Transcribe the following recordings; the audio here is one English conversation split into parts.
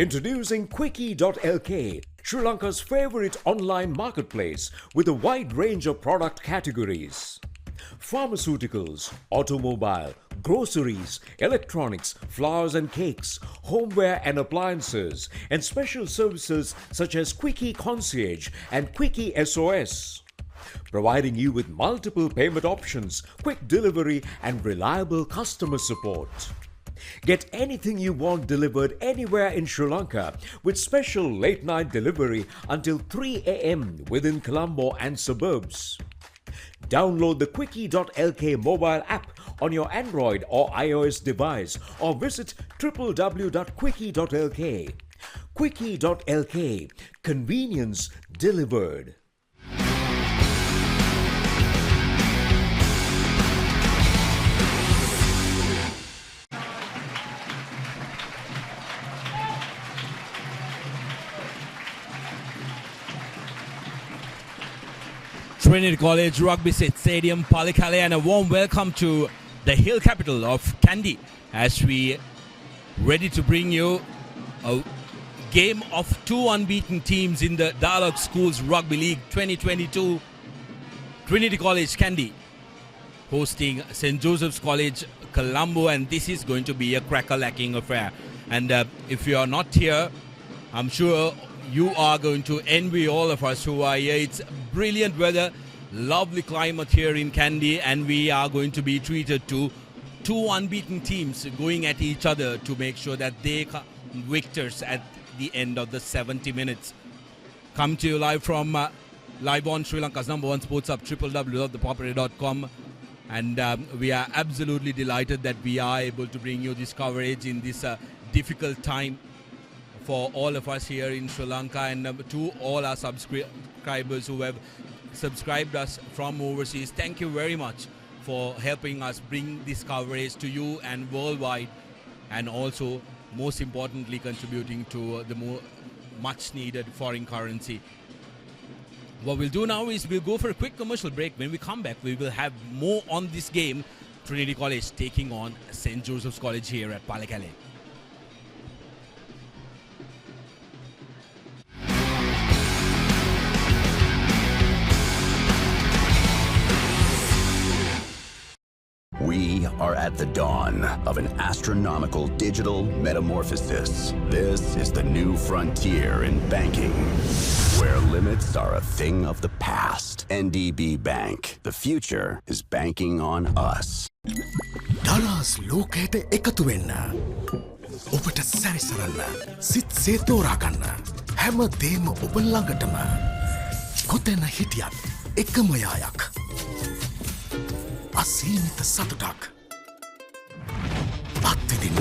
Introducing Quickie.lk, Sri Lanka's favorite online marketplace with a wide range of product categories. Pharmaceuticals, automobile, groceries, electronics, flowers and cakes, homeware and appliances, and special services such as Quickie Concierge and Quickie SOS. Providing you with multiple payment options, quick delivery, and reliable customer support. Get anything you want delivered anywhere in Sri Lanka with special late night delivery until 3 a.m. within Colombo and suburbs. Download the Quickie.lk mobile app on your Android or iOS device or visit www.quickie.lk. Quickie.lk, convenience delivered. Trinity College Rugby Stadium, Papare, and a warm welcome to the hill capital of Kandy as we ready to bring you a game of two unbeaten teams in the Dialog Schools Rugby League 2022. Trinity College Kandy hosting St. Joseph's College Colombo, and this is going to be a cracker-lacking affair. And if you are not here, I'm sure you are going to envy all of us who are here. It's brilliant weather, lovely climate here in Kandy, and we are going to be treated to two unbeaten teams going at each other to make sure that they come victors at the end of the 70 minutes. Come to you live from live on Sri Lanka's #1 sports hub, www.thepapare.com. And we are absolutely delighted that we are able to bring you this coverage in this difficult time for all of us here in Sri Lanka, and to all our subscribers who have subscribed us from overseas. Thank you very much for helping us bring this coverage to you and worldwide, and also most importantly contributing to the much needed foreign currency. What we'll do now is we'll go for a quick commercial break. When we come back, we will have more on this game. Trinity College taking on St. Joseph's College here at Papare. We are at the dawn of an astronomical digital metamorphosis. This is the new frontier in banking, where limits are a thing of the past. NDB Bank. The future is banking on us. Dallas ලෝකයට එකතු වෙන්න. ඔබට සැරිසරන්න. සිත් සේතෝරා ගන්න. හැම දේම ඔබ ළඟටම. කොතැන හිටියත් එකම යායක්. අසීමිත සතුටක්. අත්විඳින්න.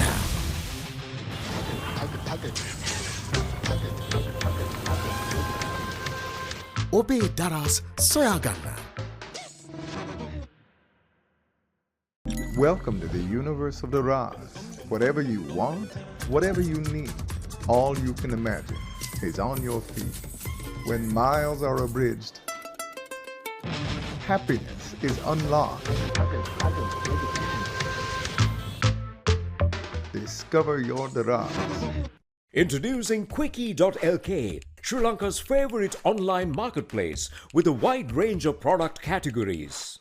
ඔබේ දරස් සොයාගන්න. Welcome to the universe of the Raz. Whatever you want, whatever you need, all you can imagine is on your feet. When miles are abridged, happiness is unlocked. Discover your Daraz. Introducing Quickie.lk, Sri Lanka's favorite online marketplace with a wide range of product categories.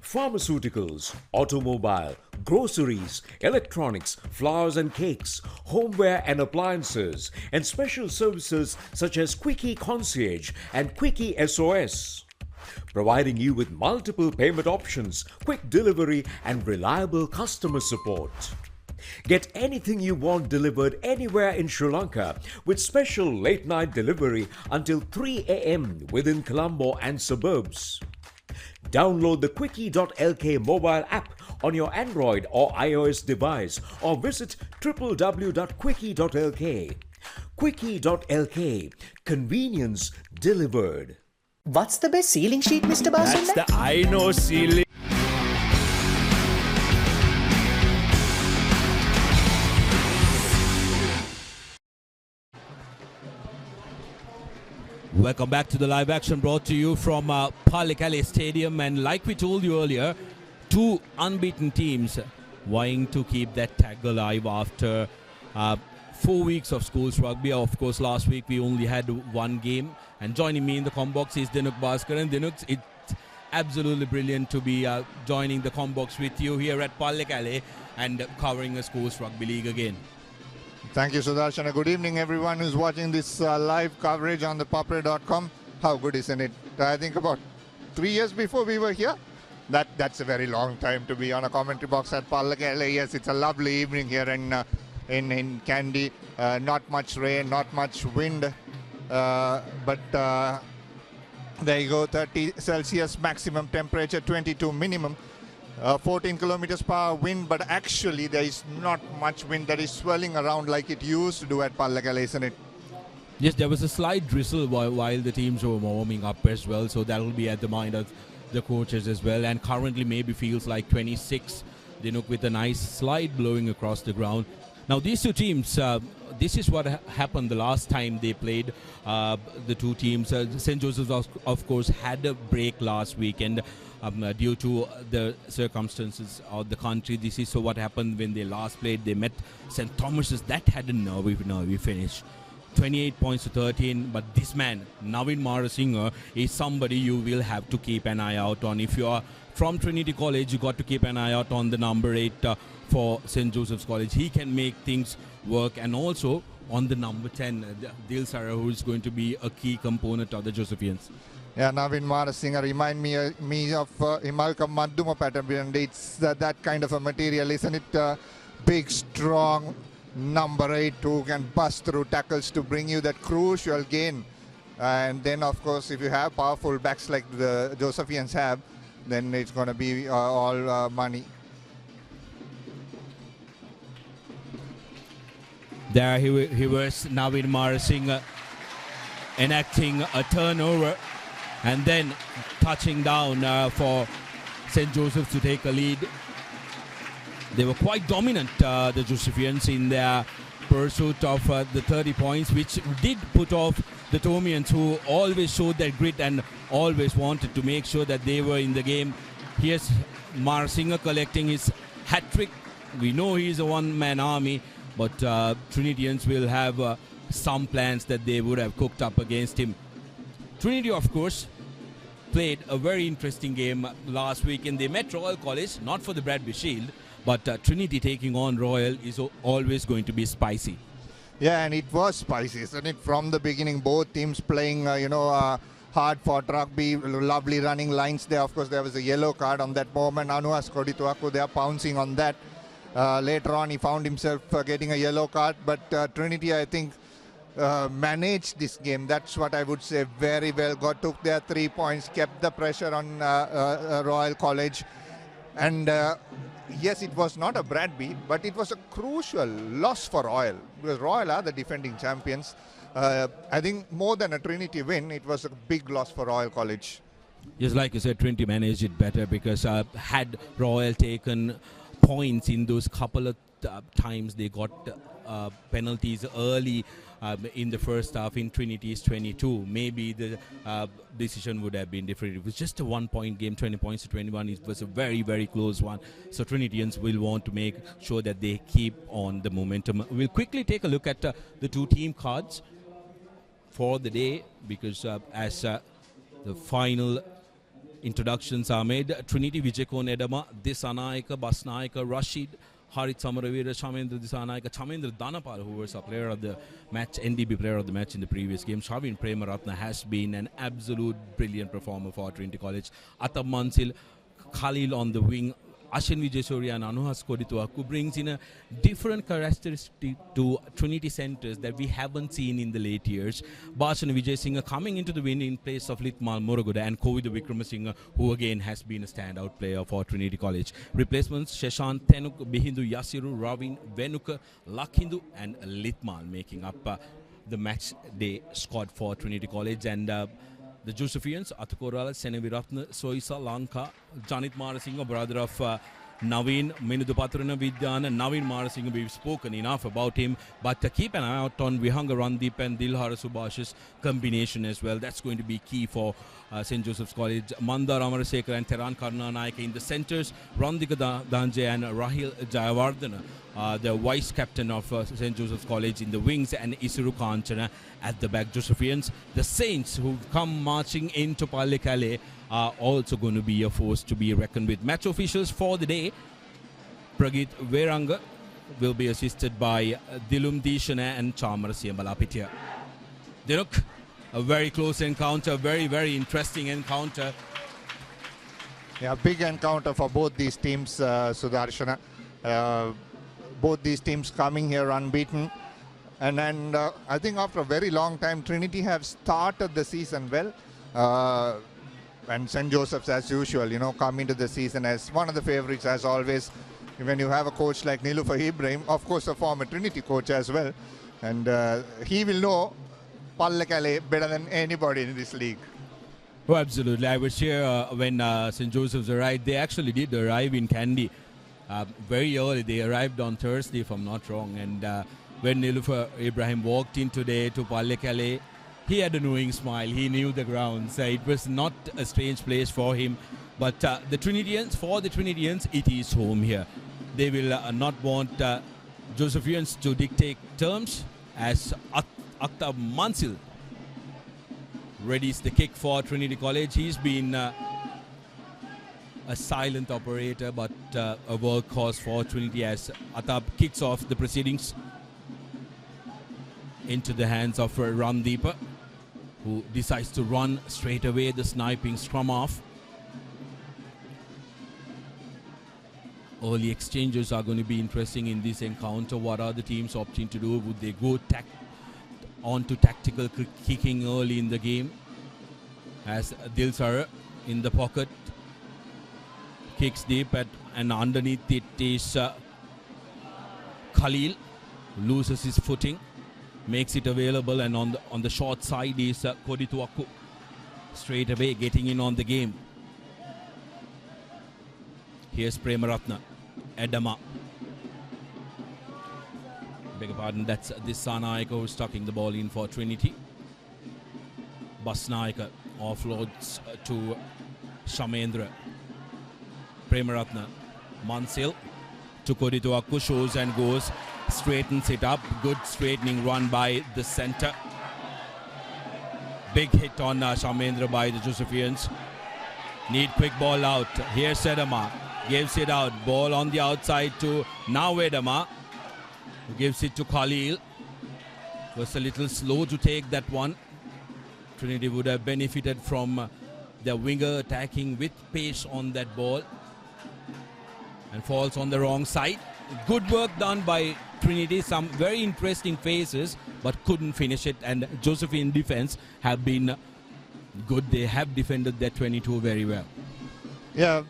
Pharmaceuticals, automobile, groceries, electronics, flowers and cakes, homeware and appliances, and special services such as Quickie Concierge and Quickie SOS. Providing you with multiple payment options, quick delivery, and reliable customer support. Get anything you want delivered anywhere in Sri Lanka with special late night delivery until 3 a.m. within Colombo and suburbs. Download the Quickie.lk mobile app on your Android or iOS device or visit www.quickie.lk. Quickie.lk, convenience delivered. What's the best ceiling sheet, Mr. Basu? That's the I know ceiling. Welcome back to the live action brought to you from Papare Stadium, and like we told you earlier, two unbeaten teams vying to keep that tag alive after 4 weeks of schools rugby. Of course, last week we only had one game. And joining me in the combox is Dinuk Bhaskar. And Dinuk, it's absolutely brilliant to be joining the combox with you here at Palle and covering a schools rugby league again. Thank you, Sudarshan. Good evening, everyone who's watching this live coverage on the papare.com. How good, isn't it? I think about 3 years before we were here. That's a very long time to be on a commentary box at Palle. Yes, it's a lovely evening here in Kandy. Not much rain, not much wind, but there you go. 30 Celsius maximum temperature, 22 minimum. 14 kilometers per hour wind, but actually there is not much wind that is swirling around like it used to do at Palle, isn't it? Yes, there was a slight drizzle while the teams were warming up as well, so that will be at the mind of the coaches as well. And currently maybe feels like 26, Dinuk, with a nice slide blowing across the ground. Now these two teams, this is what happened the last time they played. The two teams, St. Joseph's of course had a break last weekend due to the circumstances of the country. This is what happened when they last played. They met St. Thomas's. That had a nervy finish. 28 points to 13, but this man, Navin Marasinghe, is somebody you will have to keep an eye out on. If you are from Trinity College, you got to keep an eye out on the number 8 for St. Joseph's College. He can make things work, and also on the number 10, Dil Sarah, who is going to be a key component of the Josephians. Yeah, Navin Marasinghe remind me of Imalka Maduma pattern, and it's that kind of a material, isn't it? Big, strong number 8 who can bust through tackles to bring you that crucial gain. And then, of course, if you have powerful backs like the Josephians have, then it's going to be all money. There he was, Navin Marasinghe enacting a turnover and then touching down for St. Joseph's to take a lead. They were quite dominant, the Josephians, in their pursuit of the 30 points, which did put off the Tomians, who always showed their grit and always wanted to make sure that they were in the game. Here's Marasinghe collecting his hat-trick. We know he's a one-man army, but Trinitians will have some plans that they would have cooked up against him. Trinity, of course, played a very interesting game last week, and they met Royal College, not for the Bradby Shield, but Trinity taking on Royal is always going to be spicy. Yeah, and it was spicy, isn't it? From the beginning, both teams playing, hard-fought rugby, lovely running lines there. Of course, there was a yellow card on that moment. Anuas Kodituaku, they are pouncing on that. Later on, he found himself getting a yellow card, but Trinity, I think, managed this game. That's what I would say very well. Took their 3 points, kept the pressure on Royal College. And yes, it was not a Bradby, but it was a crucial loss for Royal, because Royal are the defending champions. I think more than a Trinity win, it was a big loss for Royal College. Just like you said, Trinity managed it better, because had Royal taken points in those couple of times they got penalties early in the first half in Trinity's 22, maybe the decision would have been different. It was just a 1 point game, 20 points to 21. It was a very, very close one. So Trinitians will want to make sure that they keep on the momentum. We'll quickly take a look at the two team cards for the day, because as the final introductions are made, Trinity Vijekon Edama, Disanayaka, Basnayaka, Rashid, Harit Samaravira, Chamendra Disanayaka, Chamendra Dhanapal, who was a player of the match, NDB player of the match in the previous game. Shavin Premaratna has been an absolute brilliant performer for Trinity College. Atam Mansil, Khalil on the wing, Ashin Vijayasuriya and Anuhas Kodituaku brings in a different characteristic to Trinity centres that we haven't seen in the late years. Bhasan Vijayasinghe coming into the win in place of Litmal Morogoda and Kovida Vikramasinghe, who again has been a standout player for Trinity College. Replacements, Sheshan, Tenuk, Bihindu, Yasiru, Ravin, Venuka, Lakhindu and Litmal making up the match day squad for Trinity College. And the Josephians, Atakorala, Seneviratna, Soisa, Lanka, Janit Marasinghe, brother of Naveen Minudupatrana Vidyana, Naveen Marasinghe, we've spoken enough about him, but keep an eye out on Vihanga Randeep and Dilhara Subhash's combination as well. That's going to be key for St. Joseph's College. Mandar Amarasekar and Teran Karnanayake in the centres, Randika Danje and Rahil Jayawardena, the vice captain of St. Joseph's College in the wings, and Isuru Kanchana at the back. Josephians, the Saints who've come marching into Palikale, are also going to be a force to be reckoned with. Match officials for the day, Pragit Veranga will be assisted by Dilum Dishana and Chamara Siambalapitia. Dinuk, a very close encounter, very, very interesting encounter. Yeah, big encounter for both these teams, Sudarshana. Both these teams coming here unbeaten. And I think after a very long time, Trinity have started the season well. And St. Joseph's, as usual, come into the season as one of the favorites, as always. When you have a coach like Niloufar Ibrahim, of course a former Trinity coach as well, and he will know Palikale better than anybody in this league. Oh, absolutely. I was here when St. Joseph's arrived. They actually did arrive in Kandy very early. They arrived on Thursday, if I'm not wrong. And when Niloufar Ibrahim walked in today to Palikale, he had a knowing smile. He knew the grounds. It was not a strange place for him. But for the Trinitians, it is home here. They will not want Josephians to dictate terms, as Akhtar Mansil readies the kick for Trinity College. He's been a silent operator, but a workhorse for Trinity, as Atab kicks off the proceedings into the hands of Randeep, who decides to run straight away the sniping scrum off. Early exchanges are going to be interesting in this encounter. What are the teams opting to do? Would they go on to tactical kicking early in the game? As Dilsar in the pocket kicks deep and underneath it is Khalil, loses his footing, makes it available, and on the short side is Kodituaku, straight away getting in on the game. Here's Premaratna, Edama. Beg your pardon, that's Dissanayaka who's tucking the ball in for Trinity. Basnayaka offloads to Shamendra. Premaratna, Mansil to Kodituaku, shows and goes, straightens it up. Good straightening run by the center. Big hit on Shamendra by the Josephians. Need quick ball out. Here's Edama, gives it out. Ball on the outside to now Edama, who gives it to Khalil. Was a little slow to take that one. Trinity would have benefited from their winger attacking with pace on that ball, and falls on the wrong side. Good work done by Trinity. Some very interesting phases, but couldn't finish it. And Josephine defense have been good. They have defended their 22 very well. Yeah,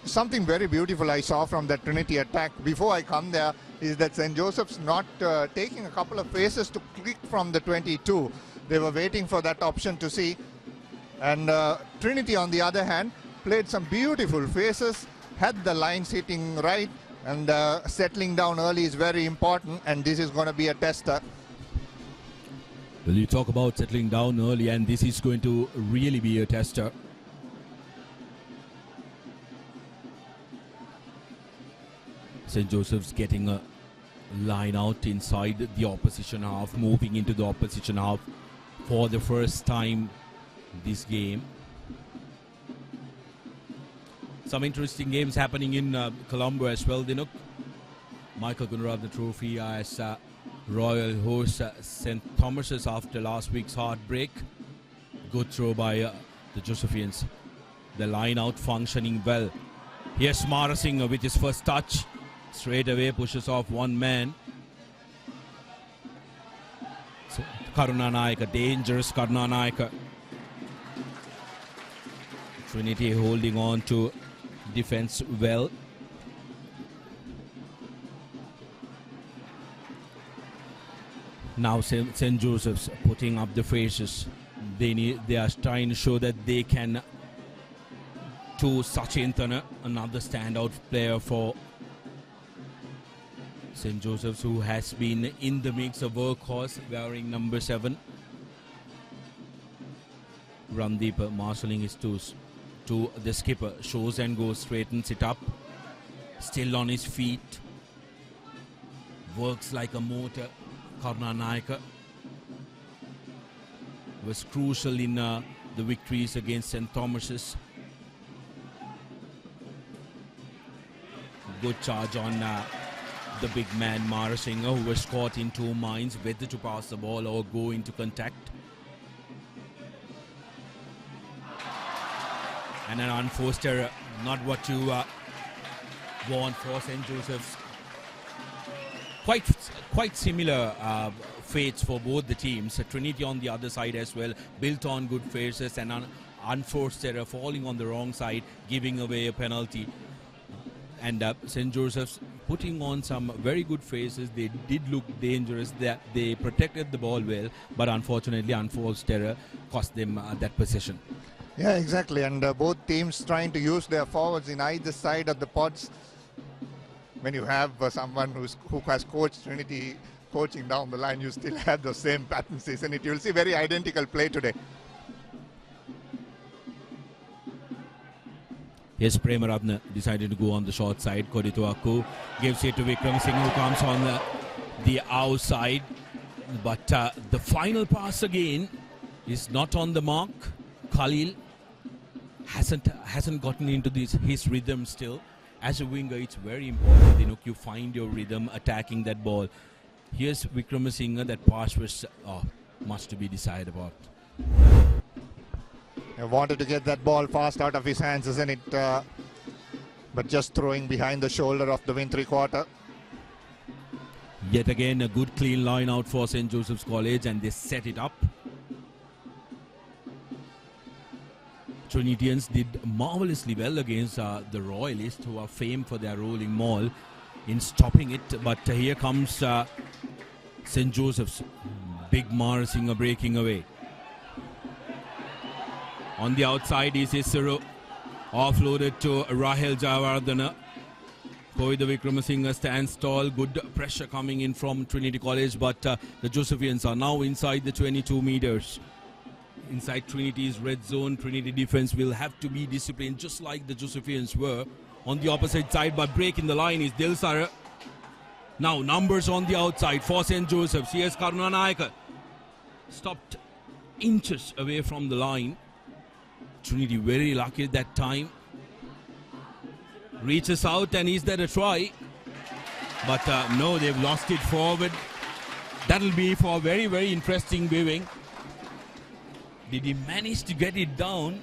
something very beautiful I saw from that Trinity attack before I come there is that St. Joseph's not taking a couple of phases to kick from the 22. They were waiting for that option to see. And Trinity, on the other hand, played some beautiful phases, had the lines hitting right, and settling down early is very important, and this is going to be a tester. Well, you talk about settling down early, and this is going to really be a tester. St. Joseph's getting a line out inside the opposition half, moving into the opposition half for the first time this game. Some interesting games happening in Colombo as well. Dinuk, Michael Gunnar Trophy as Royal hosts St. Thomas's after last week's heartbreak. Good throw by the Josephians. The line out functioning well. Here's Marasinghe with his first touch. Straight away pushes off one man. So, Karunanayaka, dangerous Karunanayaka. Trinity holding on to defense well. Now St. Joseph's putting up the faces. They are trying to show that they can to Sachin Thana, another standout player for St. Joseph's, who has been in the mix of workhorse, wearing number 7. Randeep marshalling his toes to the skipper, shows and goes, straightens it up, still on his feet, works like a motor. Karnanayaka was crucial in the victories against St. Thomas's. Good charge on the big man Marasinghe, who was caught in 2 minds, whether to pass the ball or go into contact. And an unforced error, not what you want for St. Joseph's. Quite similar fates for both the teams. Trinity on the other side as well, built on good faces, and an unforced error, falling on the wrong side, giving away a penalty. And St. Joseph's putting on some very good faces. They did look dangerous. They protected the ball well, but unfortunately, unforced error cost them that possession. Yeah, exactly. And both teams trying to use their forwards in either side of the pods. When you have someone who has coached Trinity coaching down the line, you still have the same patterns, isn't it? You'll see very identical play today. Yes, Premaratne decided to go on the short side. Kodituaku gives it to Vikram Singh, who comes on the outside. But the final pass again is not on the mark. Khalil hasn't gotten into his rhythm still. As a winger, it's very important, you find your rhythm attacking that ball. Here's Vikramasinghe. That pass was much to be decided about. I wanted to get that ball fast out of his hands, isn't it? But just throwing behind the shoulder of the wing 3/4. Yet again, a good clean line out for St. Joseph's College, and they set it up. Trinitians did marvellously well against the Royalists, who are famed for their rolling maul, in stopping it. But here comes St. Joseph's. Big Marasinghe breaking away. On the outside is Isuru, offloaded to Rahel Javardhana. Koida Vikramasinghe stands tall. Good pressure coming in from Trinity College, but the Josephians are now inside the 22 meters. Inside Trinity's red zone. Trinity defense will have to be disciplined, just like the Josephians were. On the opposite side, but breaking the line is Dilsara. Now numbers on the outside for St. Joseph's. Here's Karunanayaka. Stopped inches away from the line. Trinity very lucky that time. Reaches out, and is there a try? But no, they've lost it forward. That'll be for very, very interesting viewing. Did he manage to get it down?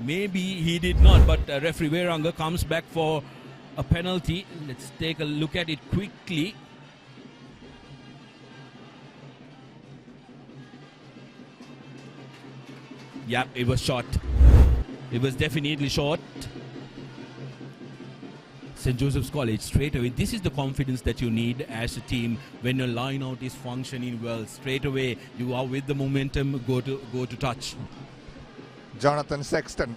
Maybe he did not, but referee Veranga comes back for a penalty. Let's take a look at it quickly. Yep, it was short. It was definitely short. St. Joseph's College straight away. This is the confidence that you need as a team when your line out is functioning well. Straight away, you are with the momentum. Go to touch. Jonathan Sexton.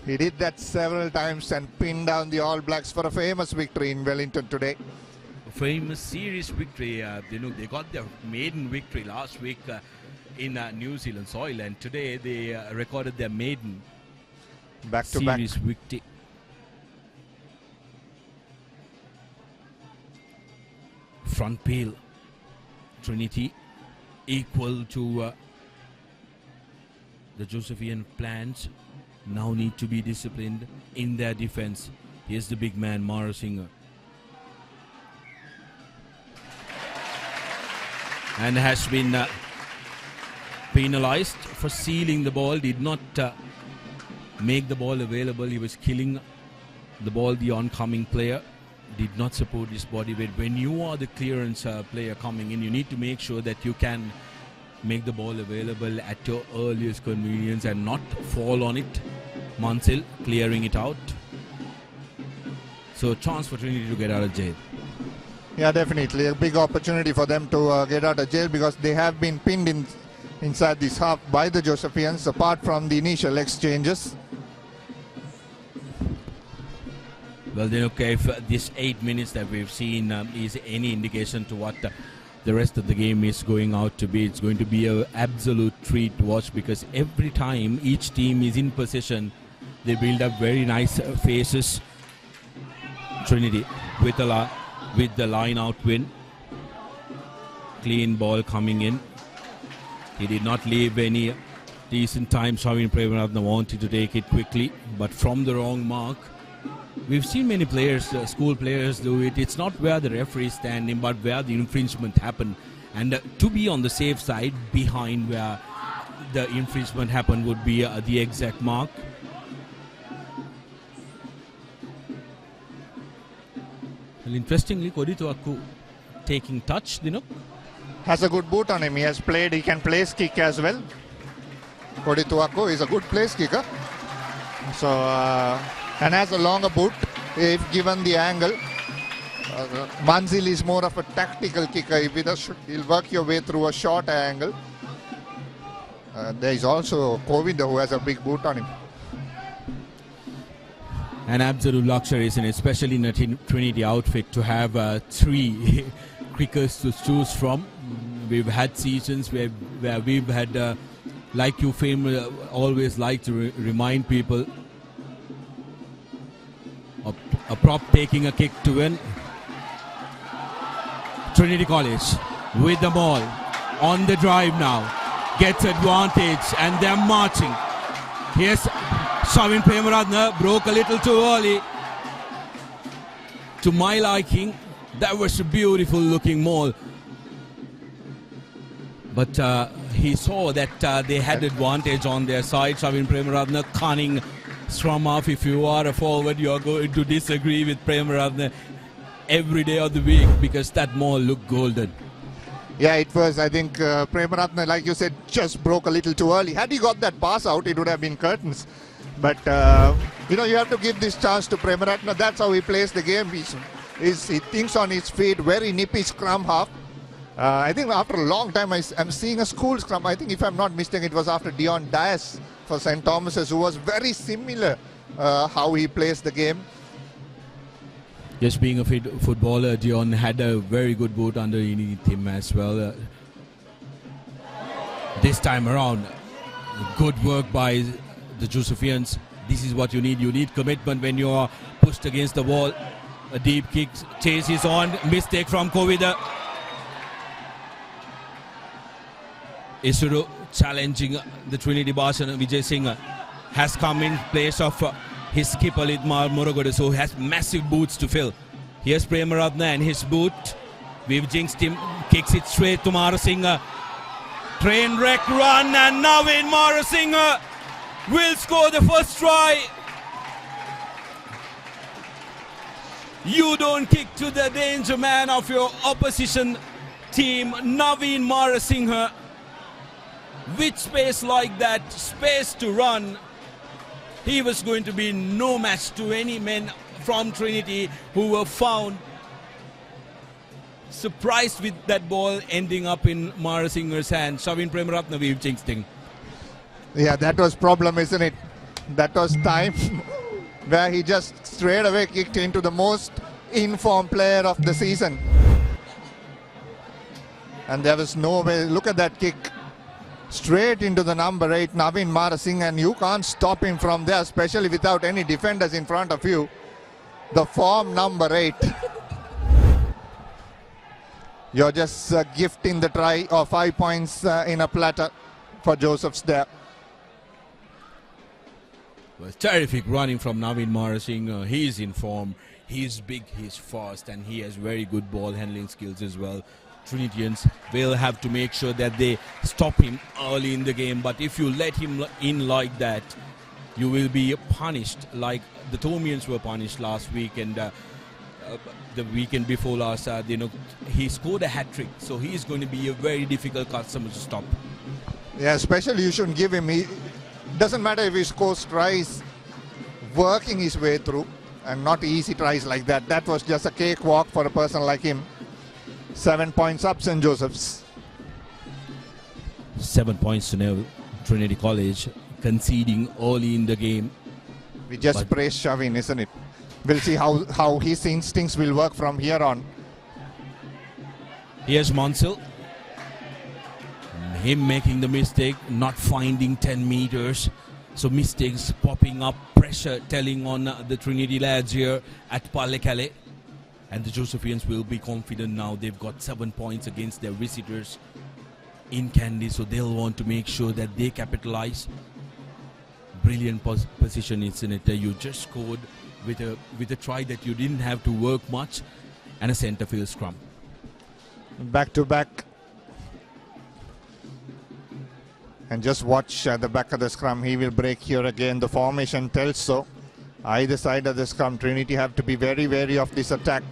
He did that several times and pinned down the All Blacks for a famous victory in Wellington today. A famous series victory. They got their maiden victory last week in New Zealand soil, and today they recorded their maiden series victory. Front peel. Trinity equal to the Josephian plans. Now need to be disciplined in their defense. Here's the big man, Marasinghe. And has been penalized for sealing the ball. Did not make the ball available. He was killing the ball, the oncoming player. Did not support his body weight. When you are the clearance player coming in, you need to make sure that you can make the ball available at your earliest convenience and not fall on it. Mansil clearing it out. So chance for Trinity to get out of jail. Yeah, definitely a big opportunity for them to get out of jail, because they have been pinned inside this half by the Josephians, apart from the initial exchanges. Well, then, okay, if this 8 minutes that we've seen is any indication to what the rest of the game is going out to be, it's going to be an absolute treat to watch, because every time each team is in possession, they build up very nice faces. Trinity with the line out win. Clean ball coming in. He did not leave any decent time. Shavin Premaratne wanted to take it quickly, but from the wrong mark. We've seen many players, school players do it. It's not where the referee is standing, but where the infringement happened. And to be on the safe side, behind where the infringement happened would be the exact mark. Well, interestingly, Kodituaku taking touch, Dinuk. Has a good boot on him. He can place kick as well. Kodituaku is a good place kicker. So, and has a longer boot if given the angle. Manzil is more of a tactical kicker. If he'll work your way through a short angle. There is also Kovinda who has a big boot on him. An absolute luxury, isn't it? Especially in a Trinity outfit, to have 3 kickers to choose from. We've had seasons where we've had, like you always like to remind people, a prop taking a kick to win. Trinity College with the ball on the drive now, gets advantage, and they're marching. Here's Shavin Premaratne, broke a little too early. To my liking, that was a beautiful looking maul. But he saw that they had advantage on their side. Shavin Premaratne, cunning scrum half. If you are a forward, you are going to disagree with Premaratne every day of the week, because that maul looked golden. Yeah, it was. I think Premaratne, like you said, just broke a little too early. Had he got that pass out, it would have been curtains. But, you have to give this chance to Premaratne. That's how he plays the game. He thinks on his feet, very nippy scrum half. I think after a long time, I'm seeing a school scrum. I think, if I'm not mistaken, it was after Dion Dias for St. Thomas's, who was very similar how he plays the game. Just being a fit footballer, Dion had a very good boot underneath him as well. This time around, good work by the Josephians. This is what you need. You need commitment when you are pushed against the wall. A deep kick, chase is on. Mistake from Kovida. Isuru challenging the Trinity Bhasan. Vijay Singh has come in place of his skipper Lidmar Murugodu, so has massive boots to fill. Here's Premaratne and his boot. We've jinxed him. Kicks it straight to Marasinghe. Train wreck run, and Navin Marasinghe will score the first try. You don't kick to the danger man of your opposition team, Navin Marasinghe. With space like that, space to run, he was going to be no match to any men from Trinity who were found surprised with that ball ending up in Marasinghe's hand. Shavin Premaratne, we've jinxed him. Yeah, that was problem, isn't it? That was time where he just straight away kicked into the most informed player of the season. And there was no way. Look at that kick. Straight into the number 8, Navin Marasinghe, and you can't stop him from there, especially without any defenders in front of you. The form number 8. You're just gifting the try of 5 points in a platter for Josephs there. Well, terrific running from Navin Marasinghe. He's in form. He's big, he's fast, and he has very good ball handling skills as well. Trinitians will have to make sure that they stop him early in the game, but if you let him in like that, you will be punished like the Thomians were punished last week, and the weekend before last. He scored a hat-trick, so he's going to be a very difficult customer to stop. Yeah, especially you shouldn't give him. Doesn't matter if he scores tries, working his way through, and not easy tries like that. That was just a cakewalk for a person like him. 7 points up, St. Joseph's. 7 points to nil. Trinity College conceding early in the game. We just praised Shavin, isn't it? We'll see how his instincts will work from here on. Here's Mansell. Him making the mistake, not finding 10 meters. So mistakes popping up, pressure telling on the Trinity lads here at Papare. And the Josephians will be confident now. They've got 7 points against their visitors in Kandy, so they'll want to make sure that they capitalize. Brilliant position, isn't it? You just scored with a try that you didn't have to work much, and a centre field scrum. Back to back. And just watch at the back of the scrum. He will break here again. The formation tells so. Either side of the scrum, Trinity have to be very wary of this attack.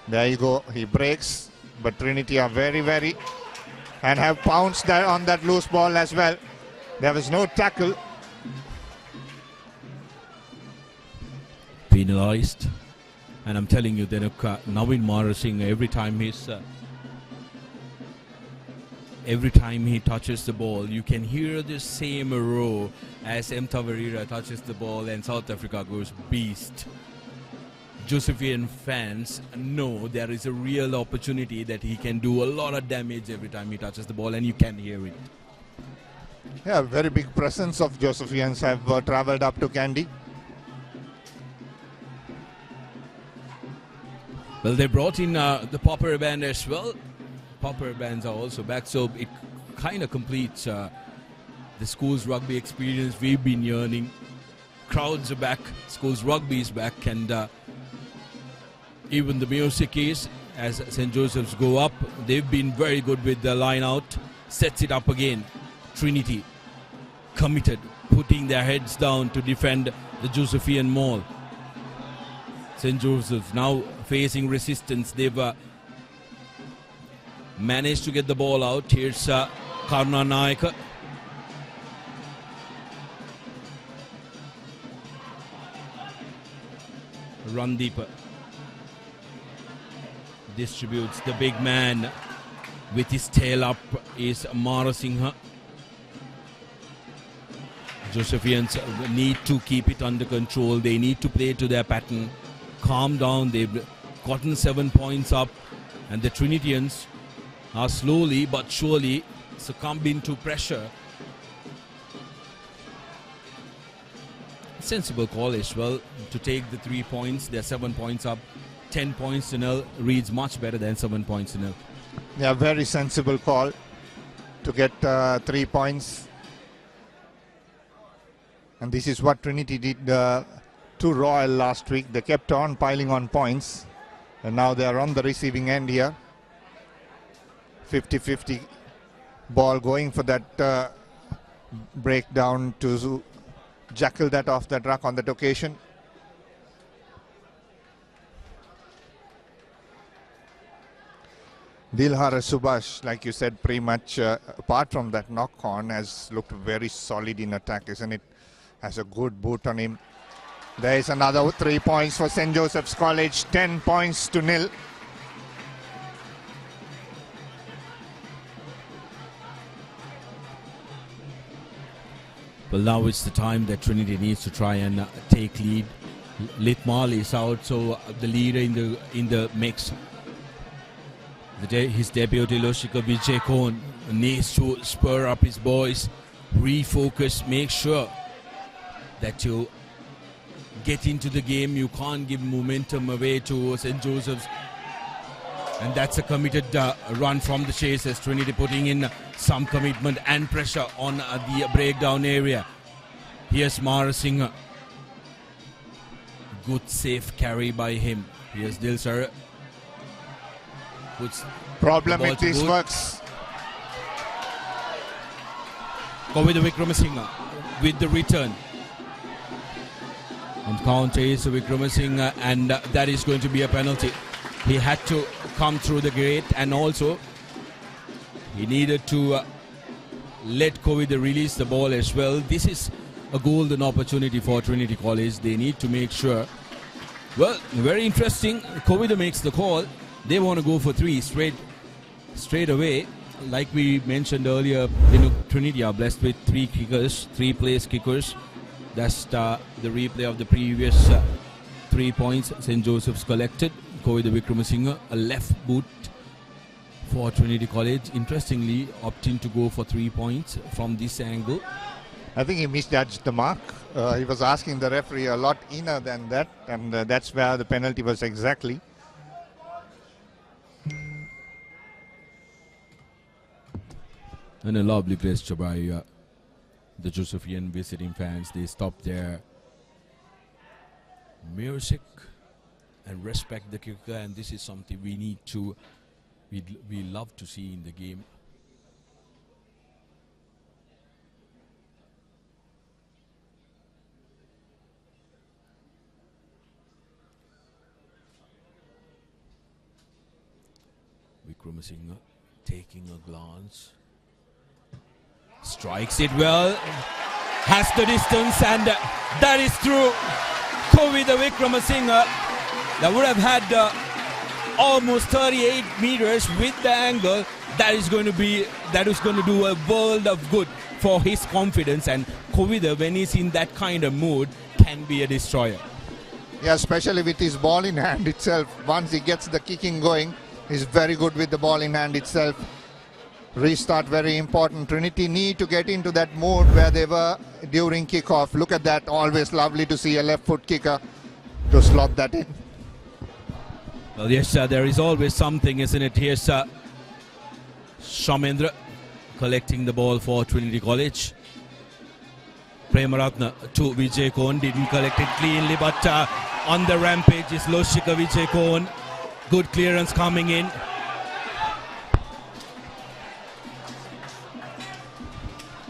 There you go. He breaks. But Trinity are very wary and have pounced there on that loose ball as well. There was no tackle. Penalised. And I'm telling you that Navin Marasinghe, every time he touches the ball, you can hear the same roar as M. Tavarira touches the ball and South Africa goes beast. Josephian fans know there is a real opportunity that he can do a lot of damage every time he touches the ball, and you can hear it. Yeah, very big presence of Josephians have travelled up to Kandy. Well, they brought in the Papare band as well. Papare bands are also back, so it kind of completes the school's rugby experience we've been yearning. Crowds are back, school's rugby is back, and even the music is, as St. Joseph's go up, they've been very good with the line out. Sets it up again. Trinity committed, putting their heads down to defend the Josephian mall. St. Joseph's now facing resistance. They've managed to get the ball out. Here's Karna Naika. Run deeper. Distributes the big man with his tail up is Marasinghe. Josephians need to keep it under control. They need to play to their pattern. Calm down. They've gotten 7 points up, and the Trinitians are slowly but surely succumbing to pressure. Sensible call as well to take the 3 points. They're 7 points up. 10 points to nil reads much better than 7 points to nil. Yeah, very sensible call to get 3 points. And this is what Trinity did to Royal last week. They kept on piling on points, and now they are on the receiving end here. 50-50 ball going for that breakdown to jackal that off that ruck on that occasion. Dilhara Subhash, like you said, pretty much apart from that knock on, has looked very solid in attack, isn't it? Has a good boot on him. There is another 3 points for St. Joseph's College, 10 points to nil. Well, now it's the time that Trinity needs to try and take lead. Litmal is out, so the leader in the mix. His deputy Loshika Vijay needs to spur up his boys, refocus, make sure that you get into the game. You can't give momentum away to St. Joseph's. And that's a committed run from the chasers. Trinity putting in some commitment and pressure on the breakdown area. Here's Marasinghe. Good safe carry by him. Here's Dilsar. Problem if this works. Go with the Vikramasinghe with the return. On counter is Vikramasinghe, and that is going to be a penalty. He had to come through the gate, and also he needed to let Covid release the ball as well. This is a golden opportunity for Trinity College. They need to make sure. Well, very interesting. Covid makes the call. They want to go for 3 straight away. Like we mentioned earlier, Trinity are blessed with 3 kickers, 3 place kickers. That's the replay of the previous 3 points St. Joseph's collected. Kovida Wickramasinghe, a left boot for Trinity College. Interestingly, opting to go for 3 points from this angle. I think he misjudged the mark. He was asking the referee a lot inner than that, and that's where the penalty was exactly. And a lovely gesture by the Josephian visiting fans. They stop their music and respect the kicker, and this is something we love to see in the game. Wickramasinghe taking a glance, strikes it well, has the distance, and that is through. Kovida Wickramasinghe, that would have had almost 38 meters with the angle. That is going to do a world of good for his confidence, and Kovida, when he's in that kind of mood, can be a destroyer. Yeah, especially with his ball in hand itself. Once he gets the kicking going, he's very good with the ball in hand itself. Restart very important. Trinity need to get into that mood where they were during kickoff. Look at that, always lovely to see a left foot kicker to slot that in. Well, yes, there is always something, isn't it? Here's Shamendra collecting the ball for Trinity College. Premaratna to Vijay Kohn, didn't collect it cleanly, but on the rampage is Loshika Vijay Kohn. Good clearance coming in.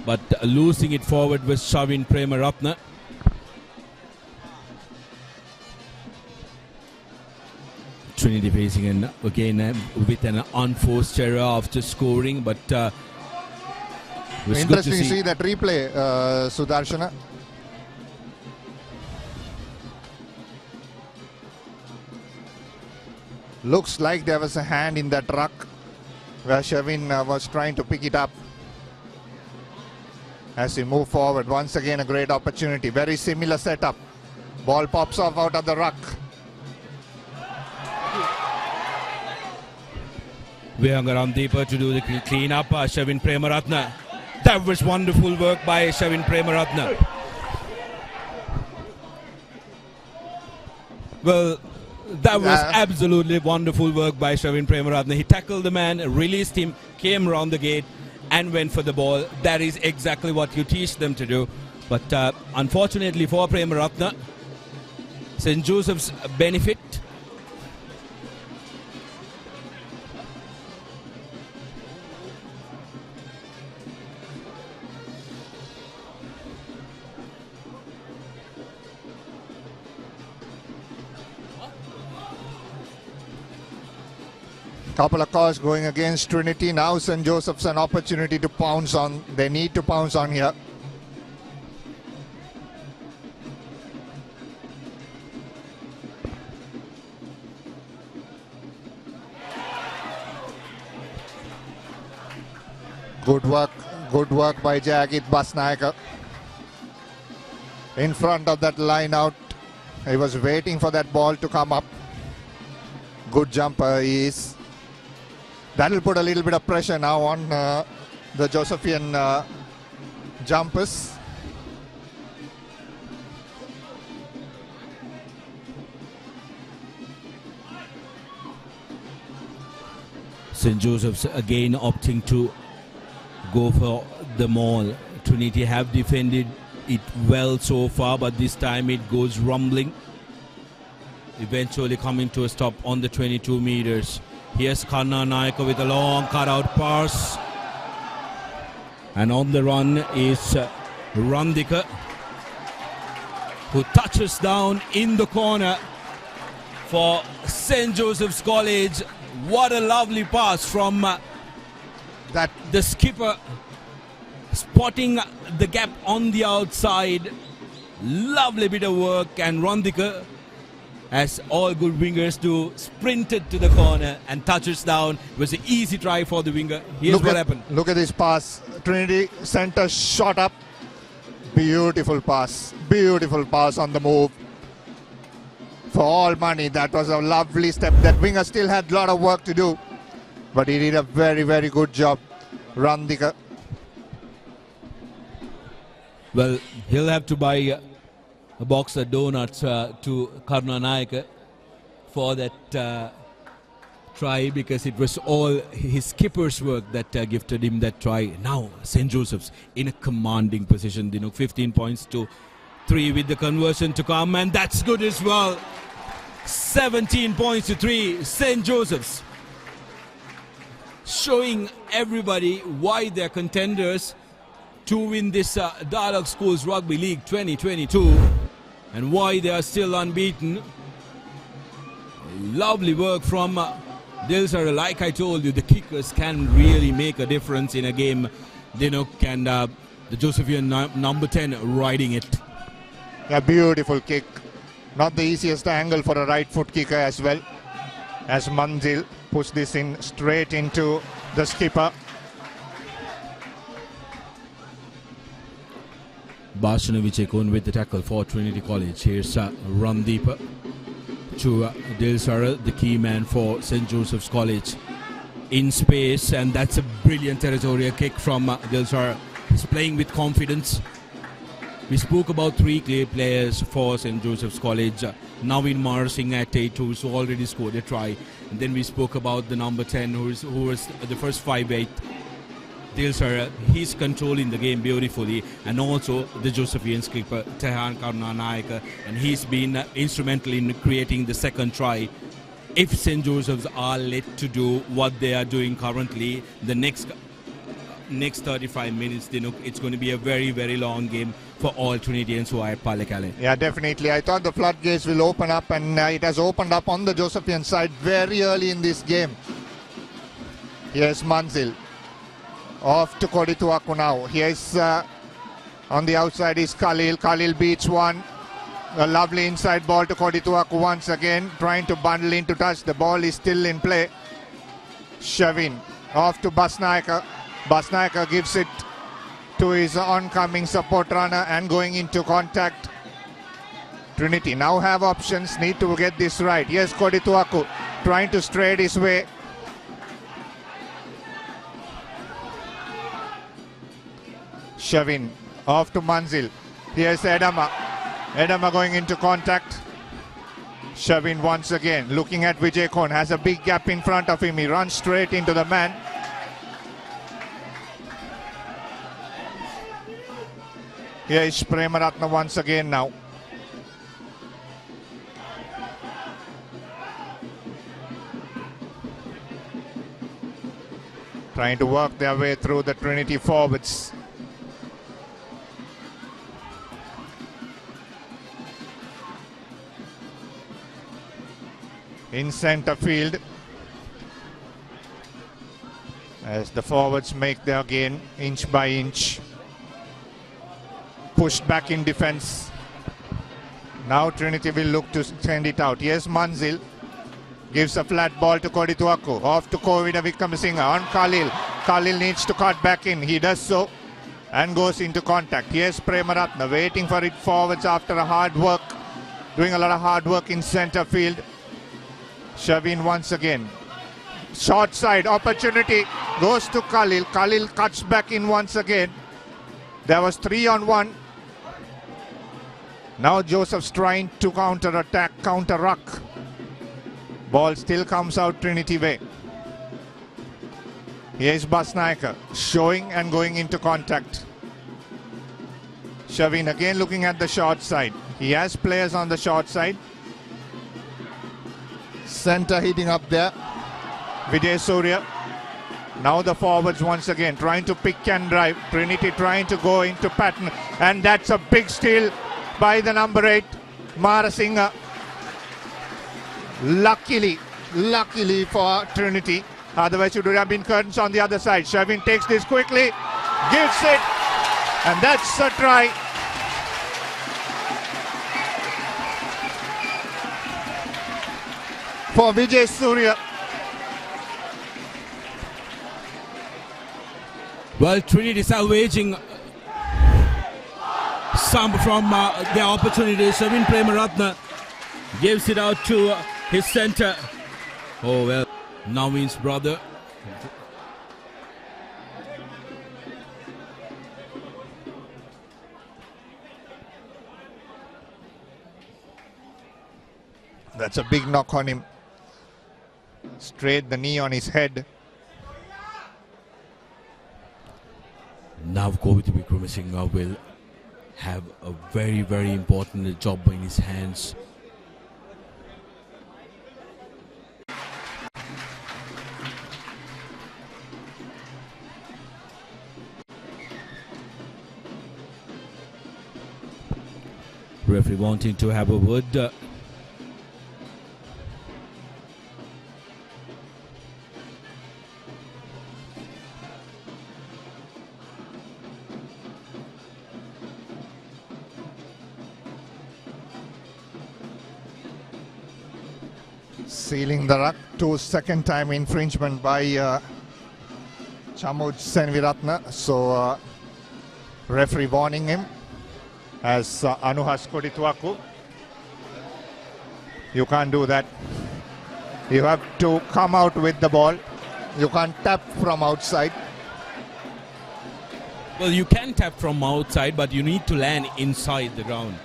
But losing it forward was Shavin Premaratna. Trinity facing again with an unforced error after scoring, but it was good Interesting to to see that replay, Sudarshana. Looks like there was a hand in that ruck where Shavin was trying to pick it up. As we move forward, once again a great opportunity. Very similar setup. Ball pops off out of the ruck. Vihangaram to do the clean up. Shavin Premaratna. That was wonderful work by Shavin Premaratna. Well, that was absolutely wonderful work by Shavin Premaratna. He tackled the man, released him, came around the gate and went for the ball. That is exactly what you teach them to do. But unfortunately for Premaratna, St. Joseph's benefit. Couple of calls going against Trinity. Now St. Joseph's an opportunity to pounce on. They need to pounce on here. Good work by Jagit Basnayaka. In front of that line out. He was waiting for that ball to come up. Good jumper he is. That'll put a little bit of pressure now on the Josephian jumpers. St. Joseph's again opting to go for the maul. Trinity have defended it well so far, but this time it goes rumbling. Eventually coming to a stop on the 22 meters. Here's Kanna Naika with a long cutout pass. And on the run is Randika, who touches down in the corner for St. Joseph's College. What a lovely pass from the skipper, spotting the gap on the outside. Lovely bit of work, and Randika, as all good wingers do, sprinted to the corner and touches down. It was an easy try for the winger. Here's what happened. Look at this pass. Trinity center shot up. Beautiful pass on the move. For all money, that was a lovely step. That winger still had a lot of work to do, but he did a very, very good job. Randika. Well, he'll have to buy a box of donuts to Karunanayake for that try, because it was all his skipper's work that gifted him that try. Now St. Joseph's in a commanding position, 15 points to 3 with the conversion to come, and that's good as well. 17 points to 3, St. Joseph's showing everybody why they're contenders to win this Dialog Schools Rugby League 2022 and why they are still unbeaten. Lovely work from Dilsara. Like I told you, the kickers can really make a difference in a game. Dinuk and the Josephian number 10 riding it. A beautiful kick. Not the easiest angle for a right foot kicker as well. As Manzil puts this in straight into the skipper. Bashana Vichekun with the tackle for Trinity College. Here's Randeep to Dilsara, the key man for St. Joseph's College, in space, and that's a brilliant territorial kick from Dilsara. He's playing with confidence. We spoke about 3 clear players for St. Joseph's College. Naveen Marsing at 8, who's already scored a try. And then we spoke about the number 10, who was the first 5'8". Dilsara, he's controlling the game beautifully, and also the Josephian skipper Tehan Karunanayake, and he's been instrumental in creating the second try. If St. Joseph's are let to do what they are doing currently, the next 35 minutes, it's going to be a very, very long game for all Trinitians who are at Palekale. Yeah, definitely. I thought the floodgates will open up, and it has opened up on the Josephian side very early in this game. Here's Manzil. Off to Kodituaku now. Here's on the outside is Khalil. Khalil beats one. A lovely inside ball to Kodituaku once again. Trying to bundle in to touch. The ball is still in play. Shavin. Off to Basnaika. Basnaika gives it to his oncoming support runner and going into contact. Trinity now have options. Need to get this right. Yes, Kodituaku trying to straight his way. Shavin off to Manzil. Here's Edama. Edama going into contact. Shavin once again looking at Vijay Kon. Has a big gap in front of him. He runs straight into the man. Here is Premaratna once again now. Trying to work their way through the Trinity forwards. In center field, as the forwards make their gain inch by inch. Pushed back in defense. Now Trinity will look to send it out. Yes, Manzil gives a flat ball to Kodituaku. Off to Kovida Vikramasinghe on Khalil. Khalil needs to cut back in. He does so and goes into contact. Yes, Premaratna waiting for it forwards after a hard work. Doing a lot of hard work in center field. Shavin once again. Short side opportunity goes to Khalil. Khalil cuts back in once again. There was 3-on-1. Now Joseph's trying to counter-attack, counter-ruck. Ball still comes out Trinity way. Here's Basnaika showing and going into contact. Shavin again looking at the short side. He has players on the short side. Center heating up there. Vijay Surya. Now the forwards once again trying to pick and drive. Trinity trying to go into pattern. And that's a big steal by the number 8, Marasinghe. Luckily for Trinity. Otherwise it would have been curtains on the other side. Shavin takes this quickly. Gives it. And that's a try. For Vijay Surya. Well, Trinity salvaging some from their opportunity. Savin Premaratne gives it out to his center. Oh well, Naveen's brother. That's a big knock on him. Straight the knee on his head. Now Kovit Wickramasinghe will have a very, very important job in his hands. Referee wanting to have a word. Sealing the ruck to second time infringement by Chamuj Senviratne. So referee warning him as Anuhas Kodituaku. You can't do that. You have to come out with the ball. You can't tap from outside. Well, you can tap from outside, but you need to land inside the ground.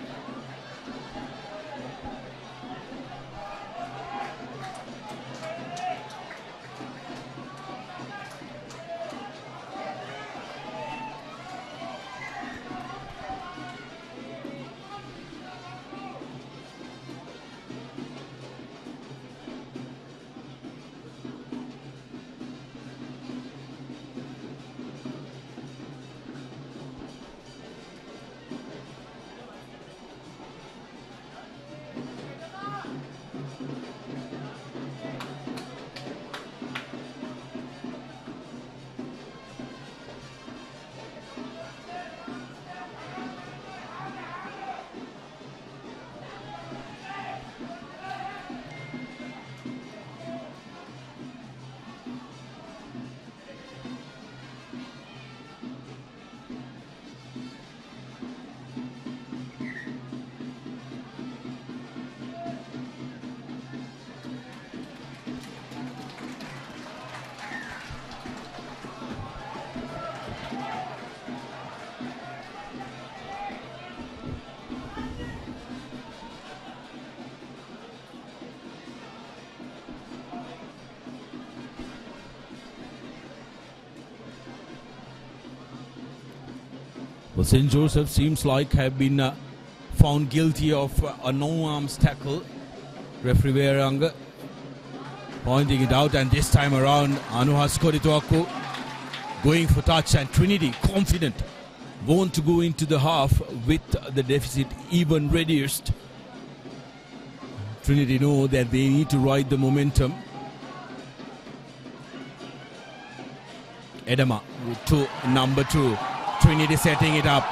Well, St. Joseph seems like have been found guilty of a no-arms tackle. Referee Veranga pointing it out, and this time around Anuhas Kodituaku going for touch, and Trinity confident, want to go into the half with the deficit even reduced. Trinity know that they need to ride the momentum. Edema to number 2. Trinity setting it up.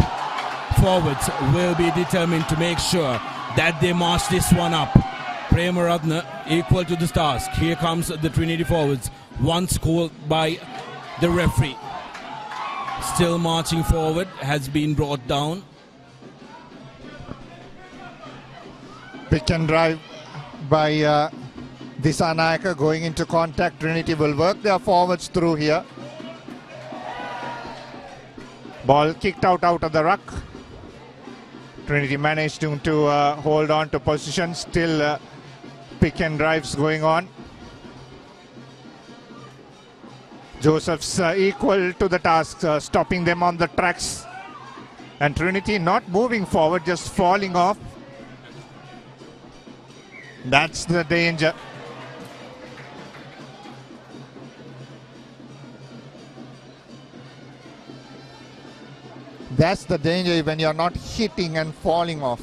Forwards will be determined to make sure that they march this one up. Premaratne equal to the task. Here comes the Trinity forwards. Once called by the referee. Still marching forward, has been brought down. Pick and drive by Disanayaka going into contact. Trinity will work their forwards through here. Ball kicked out of the ruck. Trinity managed to hold on to position. Still pick and drives going on. Joseph's equal to the task, stopping them on the tracks. And Trinity not moving forward, just falling off. That's the danger. That's the danger when you're not hitting and falling off.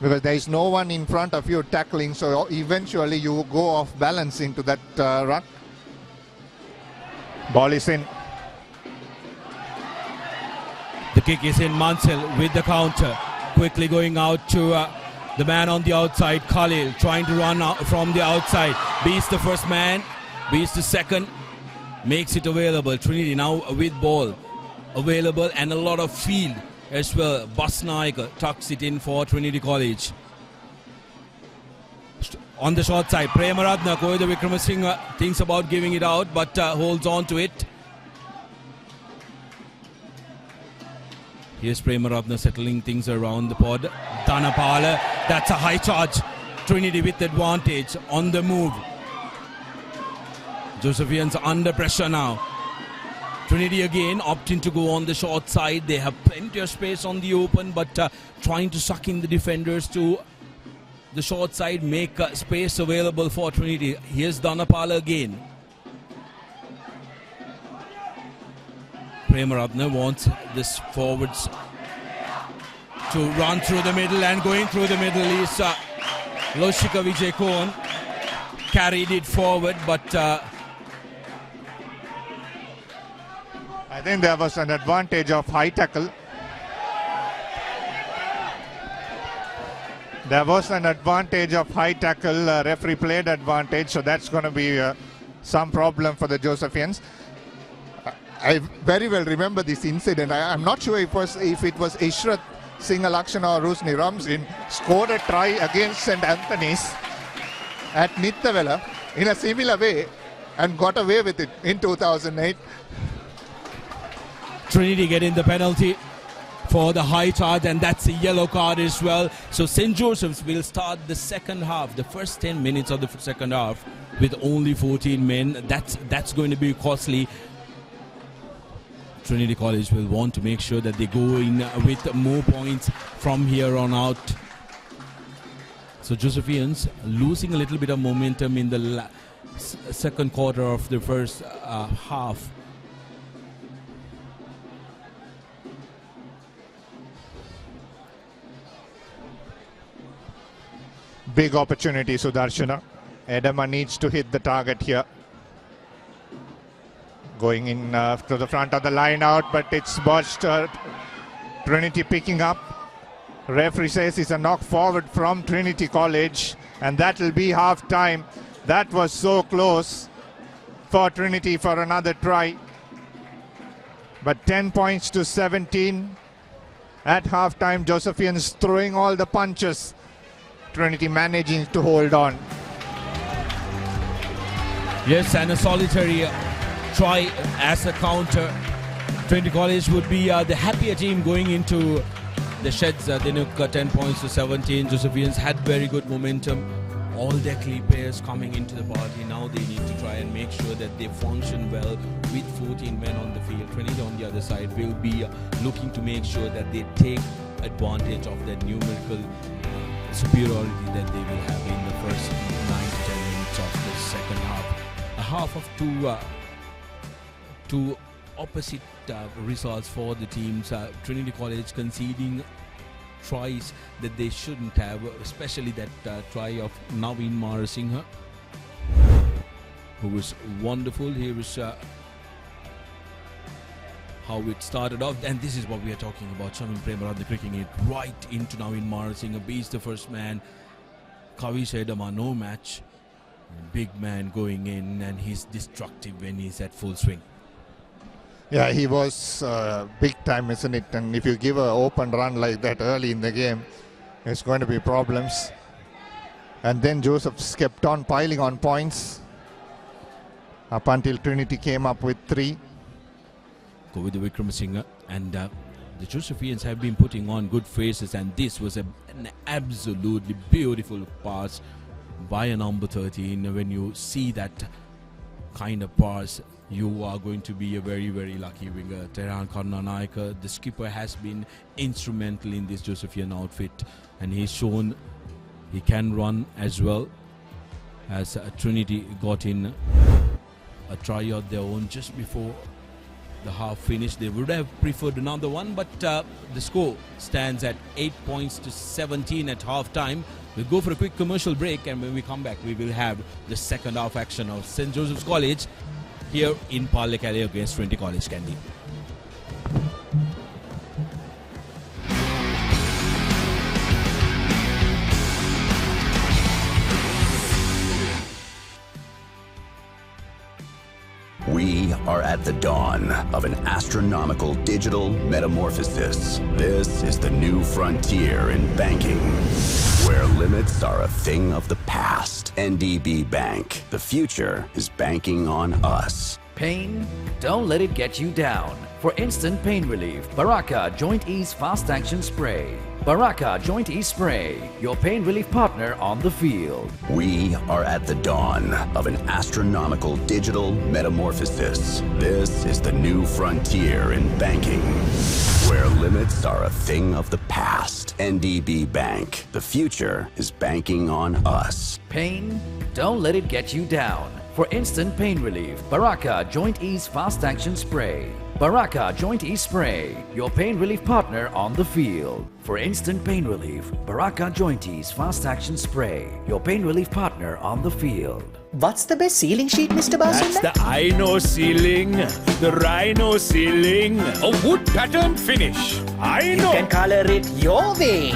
Because there is no one in front of you tackling, so eventually you go off balance into that ruck. Ball is in. The kick is in. Mansell with the counter. Quickly going out to the man on the outside. Khalil trying to run out from the outside. Beats the first man. Beats the second. Makes it available. Trinity now with ball. available and a lot of field as well. Basnaik tucks it in for Trinity College. On the short side, Premaratna, Koida Wickramasinghe thinks about giving it out but holds on to it. Here's Premaratna settling things around the pod. Dhanapala, that's a high charge. Trinity with advantage on the move. Josephians under pressure now. Trinity again opting to go on the short side. They have plenty of space on the open but trying to suck in the defenders to the short side, make space available for Trinity. Here's Dhanapala again. Premaratna wants this forwards to run through the middle, and going through the middle is Loshika Vijayakon. Carried it forward, but I think there was an advantage of high tackle. There was an advantage of high tackle. Referee played advantage, so that's going to be some problem for the Josephians. I very well remember this incident. I'm not sure if it was Ishrat Singh Alakshan or Rusni Ramzin scored a try against St. Anthony's at Nittavela in a similar way and got away with it in 2008. Trinity getting the penalty for the high charge, and that's a yellow card as well. So St. Joseph's will start the second half, the first 10 minutes of the second half, with only 14 men. That's going to be costly. Trinity College will want to make sure that they go in with more points from here on out. So Josephians losing a little bit of momentum in the second quarter of the first half. Big opportunity, Sudarshana. Edema needs to hit the target here. Going in to the front of the line out, but it's botched. Trinity picking up. Referee says it's a knock forward from Trinity College, and that will be half time. That was so close for Trinity for another try. But 10 points to 17 at half time. Josephians throwing all the punches. Trinity managing to hold on. Yes, and a solitary try as a counter. Trinity College would be the happier team going into the sheds. They took 10 points to 17. Josephians had very good momentum. All their key players coming into the party. Now they need to try and make sure that they function well with 14 men on the field. Trinity on the other side will be looking to make sure that they take advantage of the numerical superiority that they will have in the first 9 to 10 minutes of the second half. A half of two opposite results for the teams. Trinity College conceding tries that they shouldn't have, especially that try of Naveen Marasinghe, who was wonderful. Here is how it started off, and this is what we are talking about. Shamin Premaratna kicking it right into Naveen Marasinghe, beats the first man. Kavi Sedama, no match. Big man going in, and he's destructive when he's at full swing. Yeah, he was big time, isn't it? And if you give an open run like that early in the game, it's going to be problems. And then Joseph's kept on piling on points up until Trinity came up with 3. Go with the Wickramasinghe, and the Josephians have been putting on good faces, and this was an absolutely beautiful pass by a number 13. When you see that kind of pass, you are going to be a very, very lucky winger. Teran Karnanayaka, the skipper, has been instrumental in this Josephian outfit, and he's shown he can run as well. As Trinity got in a try of their own just before the half finished. They would have preferred another one, but the score stands at 8 points to 17 at half time. We'll go for a quick commercial break, and when we come back, we will have the second half action of St. Joseph's College here in Pallekele against Trinity College, Kandy. We are are at the dawn of an astronomical digital metamorphosis. This is the new frontier in banking, where limits are a thing of the past. NDB Bank. The future is banking on us. Pain? Don't let it get you down. For instant pain relief, Baraka Joint Ease Fast Action Spray. Baraka Joint Ease Spray, your pain relief partner on the field. We are at the dawn of an astronomical digital metamorphosis. This is the new frontier in banking, where limits are a thing of the past. NDB Bank. The future is banking on us. Pain? Don't let it get you down. For instant pain relief, Baraka Joint Ease Fast Action Spray. Baraka Joint Ease Spray, your pain relief partner on the field. For instant pain relief, Baraka Joint Ease Fast Action Spray, your pain relief partner on the field. What's the best ceiling sheet, Mr. That's Basunda? the Ino ceiling, the Rhino ceiling, a wood pattern finish. You can color it your way.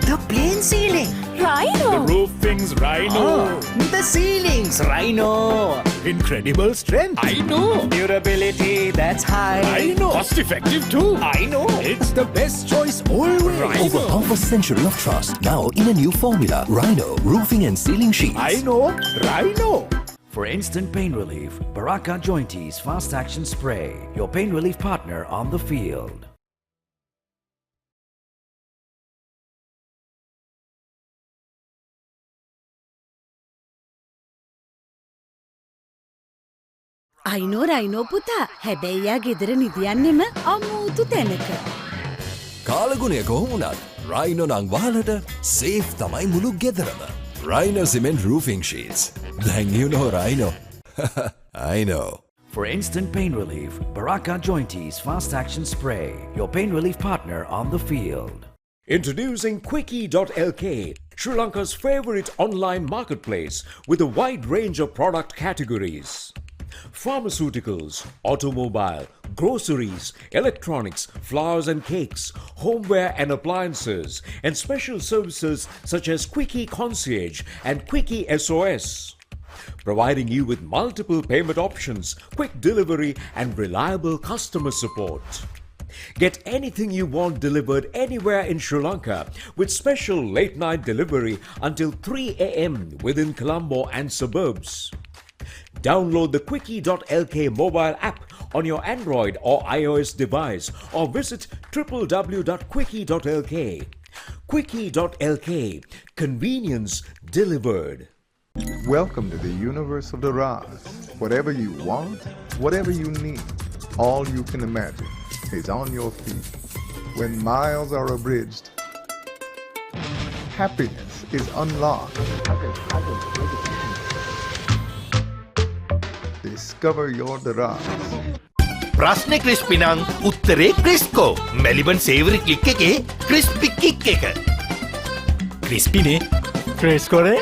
The plain ceiling. The Rhino. roofing's Rhino. The ceilings, Rhino. Incredible strength. I know. Durability, that's high. I know. Cost effective too. I know. It's the best choice always. Over half a century of trust, now in a new formula. Rhino, roofing and ceiling sheets. I know. Rhino. For instant pain relief, Baraka Joint Ease Fast Action Spray, your pain relief partner on the field. අයිනෝ රයිනෝ පුතා හැබැයියා ගෙදර නිදියන්නෙම අමූතු තැනක. කාලගුණය කොහොමුණත් Rhino නං වාලට safe තමයි මුළු ගෙදරම. Rhino cement roofing sheets. Then you know Rhino. I know. For instant pain relief, Baraka Joint Ease Fast Action Spray, your pain relief partner on the field. Introducing Quickie.lk, Sri Lanka's favorite online marketplace with a wide range of product categories. Pharmaceuticals, automobile, groceries, electronics, flowers and cakes, homeware and appliances, and special services such as Quickie Concierge and Quickie SOS. Providing you with multiple payment options, quick delivery, and reliable customer support. Get anything you want delivered anywhere in Sri Lanka with special late night delivery until 3 a.m. within Colombo and suburbs. Download the Quickie.lk mobile app on your Android or iOS device or visit www.quickie.lk. Quickie.lk. Convenience delivered. Welcome to the universe of the Raz. Whatever you want, whatever you need, all you can imagine is on your feet. When miles are abridged, happiness is unlocked. Discover your Daraz. ප්‍රශ්නේ crispy නම් උත්තරේ ක්‍රිස්කෝ. Maliban සේවරි kick එකේ crispy kick එක. ක්‍රිස්පිනේ ක්‍රිස්කෝනේ.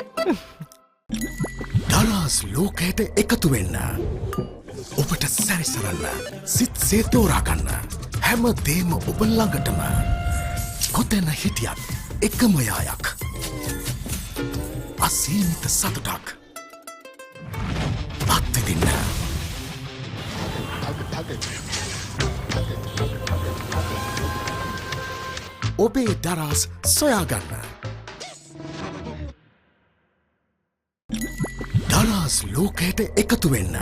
දරාස් ලෝකයට එකතු වෙන්න. ඔබට සැරිසරන්න. සිත් සේතෝරාගන්න. හැම දේම ඔබ ළඟටම. කොතැන හිටියත් එකම යායක්. අසීමිත සතුටක්. අත්විඳින්න. ඔබේ දරාස් සොයාගන්න. දරාස් ලෝකයට එකතු වෙන්න.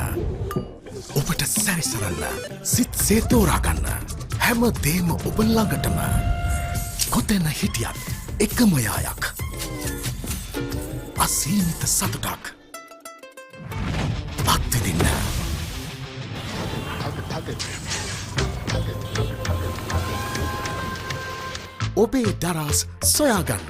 ඔබට සැරිසරන්න. සිත් සේතෝරාගන්න. හැම දේම ඔබ ළඟටම. කොතැන හිටියත් එකම යායක්. අසීමිත සතුටක්. අත්විඳින්න. ඔබේ Daraz සොයාගන්න.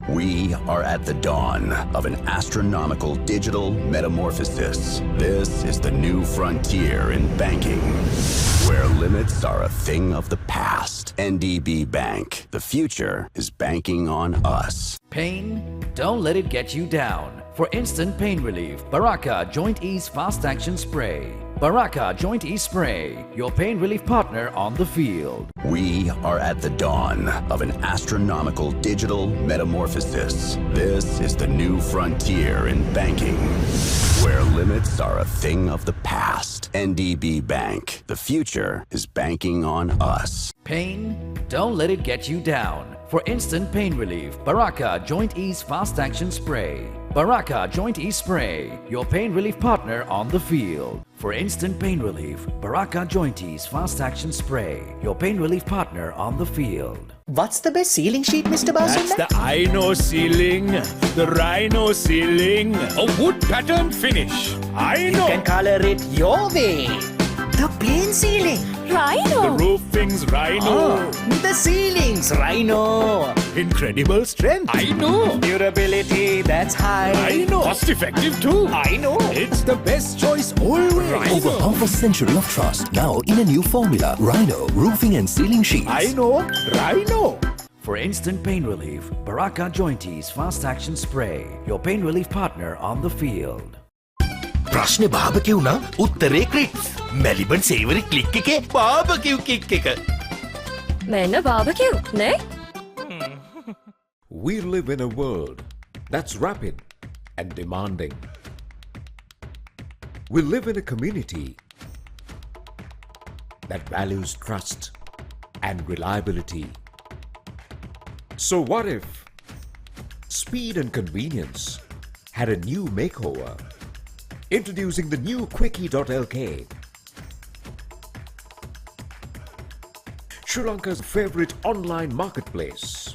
We are at the dawn of an astronomical digital metamorphosis. This is the new frontier in banking, where limits are a thing of the past. NDB Bank. The future is banking on us. Pain? Don't let it get you down. For instant pain relief, Baraka Joint Ease Fast Action Spray. Baraka Joint E-Spray, your pain relief partner on the field. We are at the dawn of an astronomical digital metamorphosis. This is the new frontier in banking, where limits are a thing of the past. NDB Bank. The future is banking on us. Pain? Don't let it get you down. For instant pain relief, Baraka Joint Ease Fast Action Spray. Baraka Joint Ease Spray, your pain relief partner on the field. For instant pain relief, Baraka Joint Ease Fast Action Spray, your pain relief partner on the field. What's the best ceiling sheet, Mr. Basil? That's the Ino ceiling, the Rhino ceiling, a wood pattern finish. I know. You can color it your way. The plain ceiling. The roofing's Rhino. The ceiling's Rhino. Incredible strength. I know. Durability that's high. I know. Cost effective too. I know. It's the best choice always. Over half a century of trust, now in a new formula. Rhino Roofing and Ceiling Sheets. I know. Rhino. For instant pain relief, Baraka Joint Ease Fast Action Spray, your pain relief partner on the field. ප්‍රශ්නේ බාබකිව් නම් උත්තරේ ක්‍රික්ස්. Maliban සේවරි click එකේ බාබකිව් kick එක. මෙන්න බාබකිව් නේ? We live in a world that's rapid and demanding. We live in a community that values trust and reliability. So what if speed and convenience had a new makeover? Introducing the new Quickie.lk, Sri Lanka's favorite online marketplace.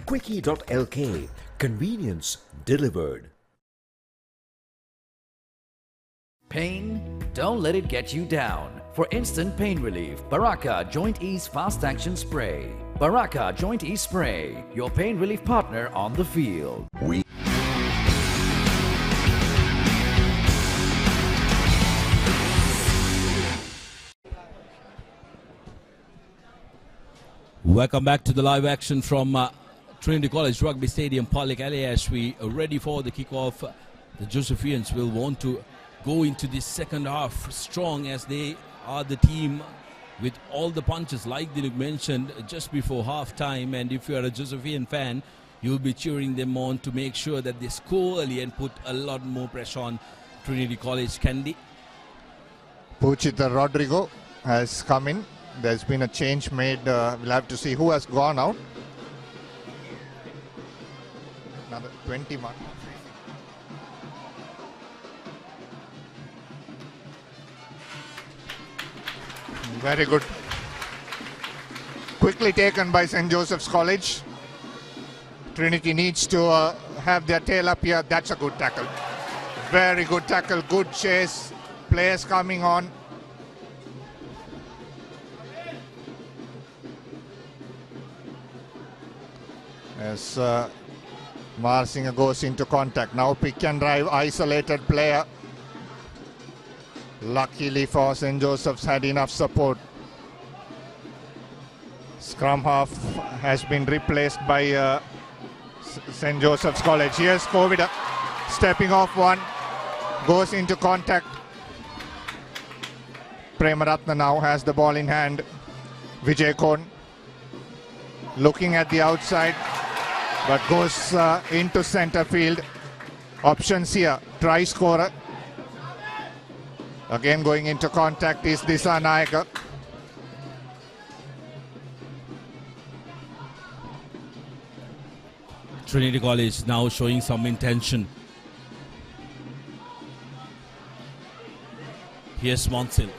Quickie.lk, convenience delivered. Pain? Don't let it get you down. For instant pain relief, Baraka Joint Ease Fast Action Spray. Baraka Joint Ease Spray, your pain relief partner on the field. Welcome back to the live action from Trinity College Rugby Stadium, Papare, as we are ready for the kickoff. The Josephians will want to go into the second half strong, as they are the team with all the punches, like Dialog mentioned just before half time. And if you are a Josephian fan, you'll be cheering them on to make sure that they score early and put a lot more pressure on Trinity College. Kandy. Puchita Rodrigo has come in. There's been a change made. We'll have to see who has gone out. Another 21. Very good. Quickly taken by St. Joseph's College. Trinity needs to have their tail up here. That's a good tackle. Very good tackle. Good chase. Players coming on. As Marsinger goes into contact. Now pick and drive, isolated player. Luckily for St. Joseph's, had enough support. Scrum half has been replaced by St. Joseph's College. Here's Kovida stepping off one. Goes into contact. Premaratna now has the ball in hand. Vijay Kon looking at the outside, but goes into center field. Options here, try scorer. Again going into contact is Disa Nayaka. Trinity College now showing some intention. Here's Monsil.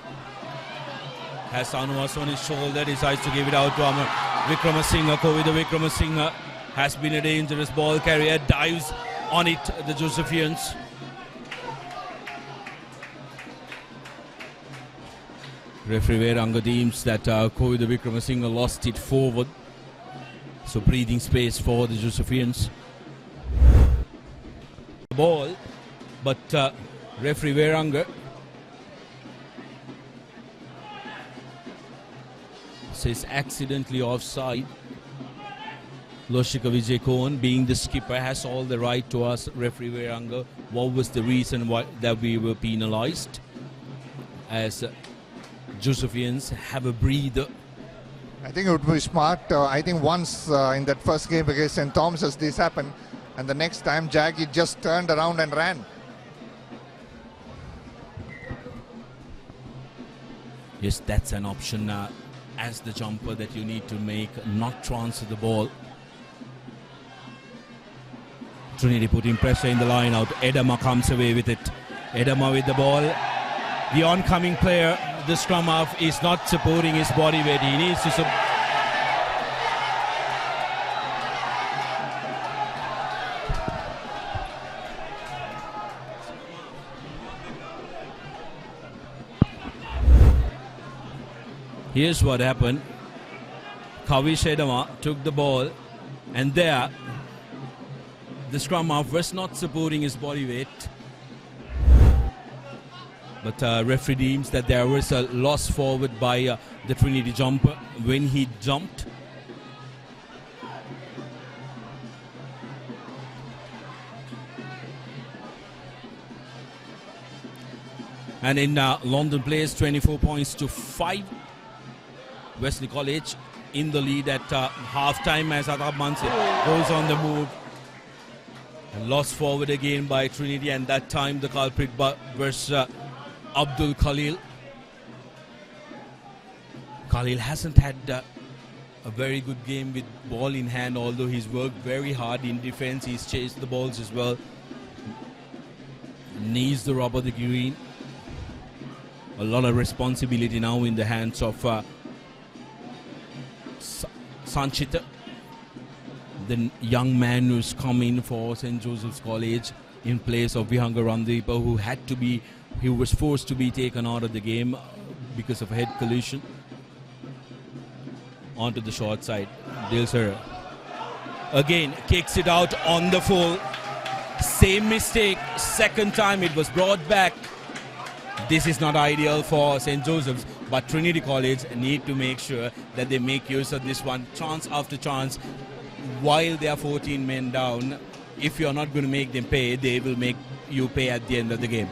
Has Anuas on his shoulder, decides to give it out to Amar Vikramasinghe. Kovida Vikramasinghe has been a dangerous ball carrier, dives on it, the Josephians. Referee Veranga deems that Kovida Vikramasinghe lost it forward. So breathing space for the Josephians. Ball, but referee Veranga says accidentally offside. Loshika Vijay Kohan, being the skipper, has all the right to ask referee Veranga what was the reason why that we were penalized. as Josephians have a breather. I think it would be smart. I think once in that first game against St. Thomas's this happened, and the next time Jackie just turned around and ran. Yes, that's an option as the jumper that you need to make, not transfer the ball. Trinity putting pressure in the line out. Edema comes away with it. Edema with the ball. The oncoming player, the scrum half, is not supporting his body weight. He needs to Here's what happened. Kavish Edema took the ball, and there the scrum half was not supporting his body weight. But referee deems that there was a loss forward by the Trinity jumper when he jumped. And in London plays 24 points to 5. Wesley College in the lead at half-time as Atab Mansell goes on the move. And lost forward again by Trinity, and that time the culprit was Abdul Khalil. Khalil hasn't had a very good game with ball in hand, although he's worked very hard in defense. He's chased the balls as well. Needs the rubber, the green. A lot of responsibility now in the hands of Sanchita, the young man who's come in for St. Joseph's College in place of Vihanga Randeepa, who was forced to be taken out of the game because of a head collision. Onto the short side. Dilsar again kicks it out on the full. Same mistake, second time it was brought back. This is not ideal for St. Joseph's, but Trinity College need to make sure that they make use of this one chance after chance while they are 14 men down. If you're not going to make them pay, they will make you pay at the end of the game.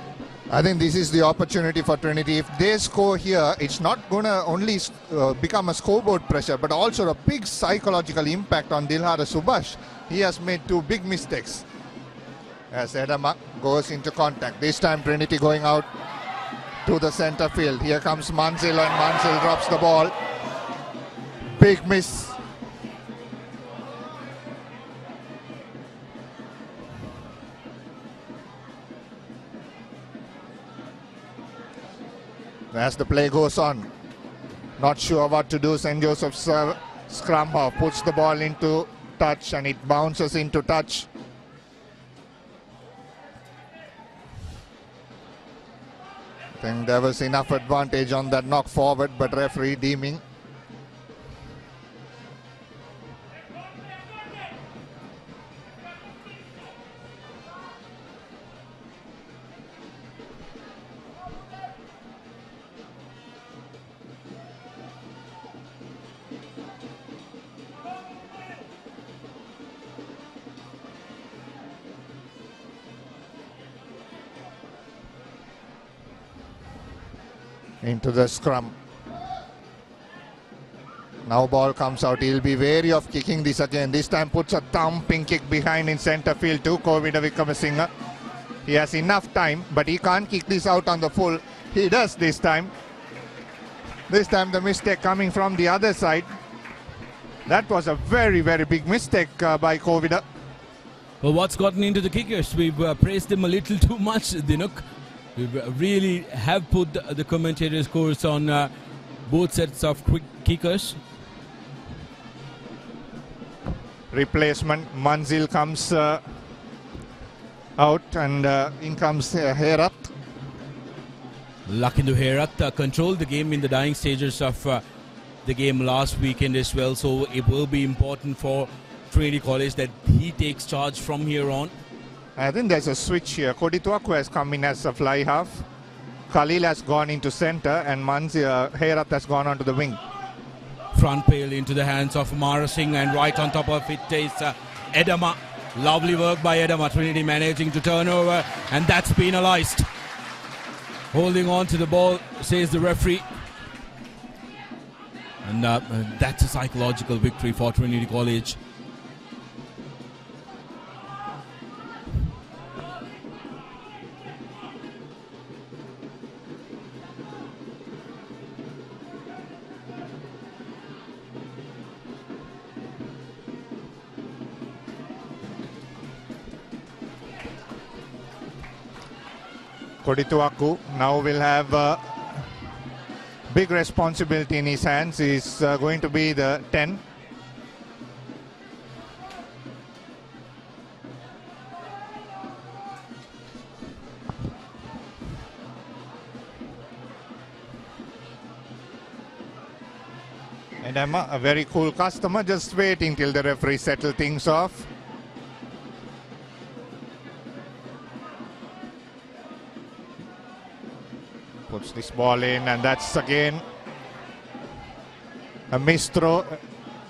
I think this is the opportunity for Trinity. If they score here, it's not going to only become a scoreboard pressure, but also a big psychological impact on Dilhara Subhash. He has made 2 big mistakes as Edema goes into contact. This time Trinity going out to the center field. Here comes Mansell, and Mansell drops the ball. Big miss. As the play goes on, not sure what to do. St. Joseph's scrum half puts the ball into touch, and it bounces into touch. I think there was enough advantage on that knock forward, but referee deeming. Into the scrum. Now ball comes out. He'll be wary of kicking this again. This time puts a thumping kick behind in center field to Kovida Vikramasinghe. He has enough time, but he can't kick this out on the full. He does this time. This time the mistake coming from the other side. That was a very, very big mistake by Kovida. Well, what's gotten into the kickers? We've praised them a little too much, Dinuk. We really have put the commentators' course on both sets of quick kickers. Replacement. Manzil comes out, and in comes Herat. Luck into Herat controlled the game in the dying stages of the game last weekend as well. So it will be important for Trinity College that he takes charge from here on. I think there's a switch here. Kodituaku has come in as a fly half. Khalil has gone into center, and Herat has gone onto the wing. Front pail into the hands of Mara Singh, and right on top of it is Edema. Lovely work by Edema. Trinity managing to turn over, and that's penalized. Holding on to the ball, says the referee. And that's a psychological victory for Trinity College. Kodituaku now will have a big responsibility in his hands. He's going to be the 10. And Emma, a very cool customer, just waiting till the referee settle things off. Puts this ball in, and that's again a missed throw,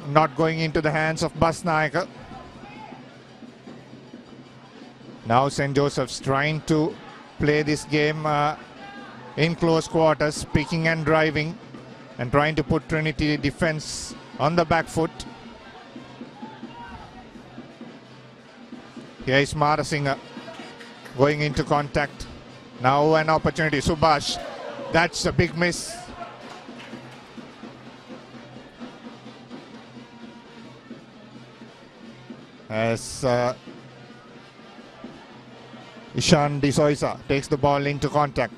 not going into the hands of Basnaika. Now St. Joseph's trying to play this game in close quarters, picking and driving, and trying to put Trinity defense on the back foot. Here is Marasinghe going into contact. Now an opportunity, Subhash. That's a big miss. As Ishan D'Souza takes the ball into contact.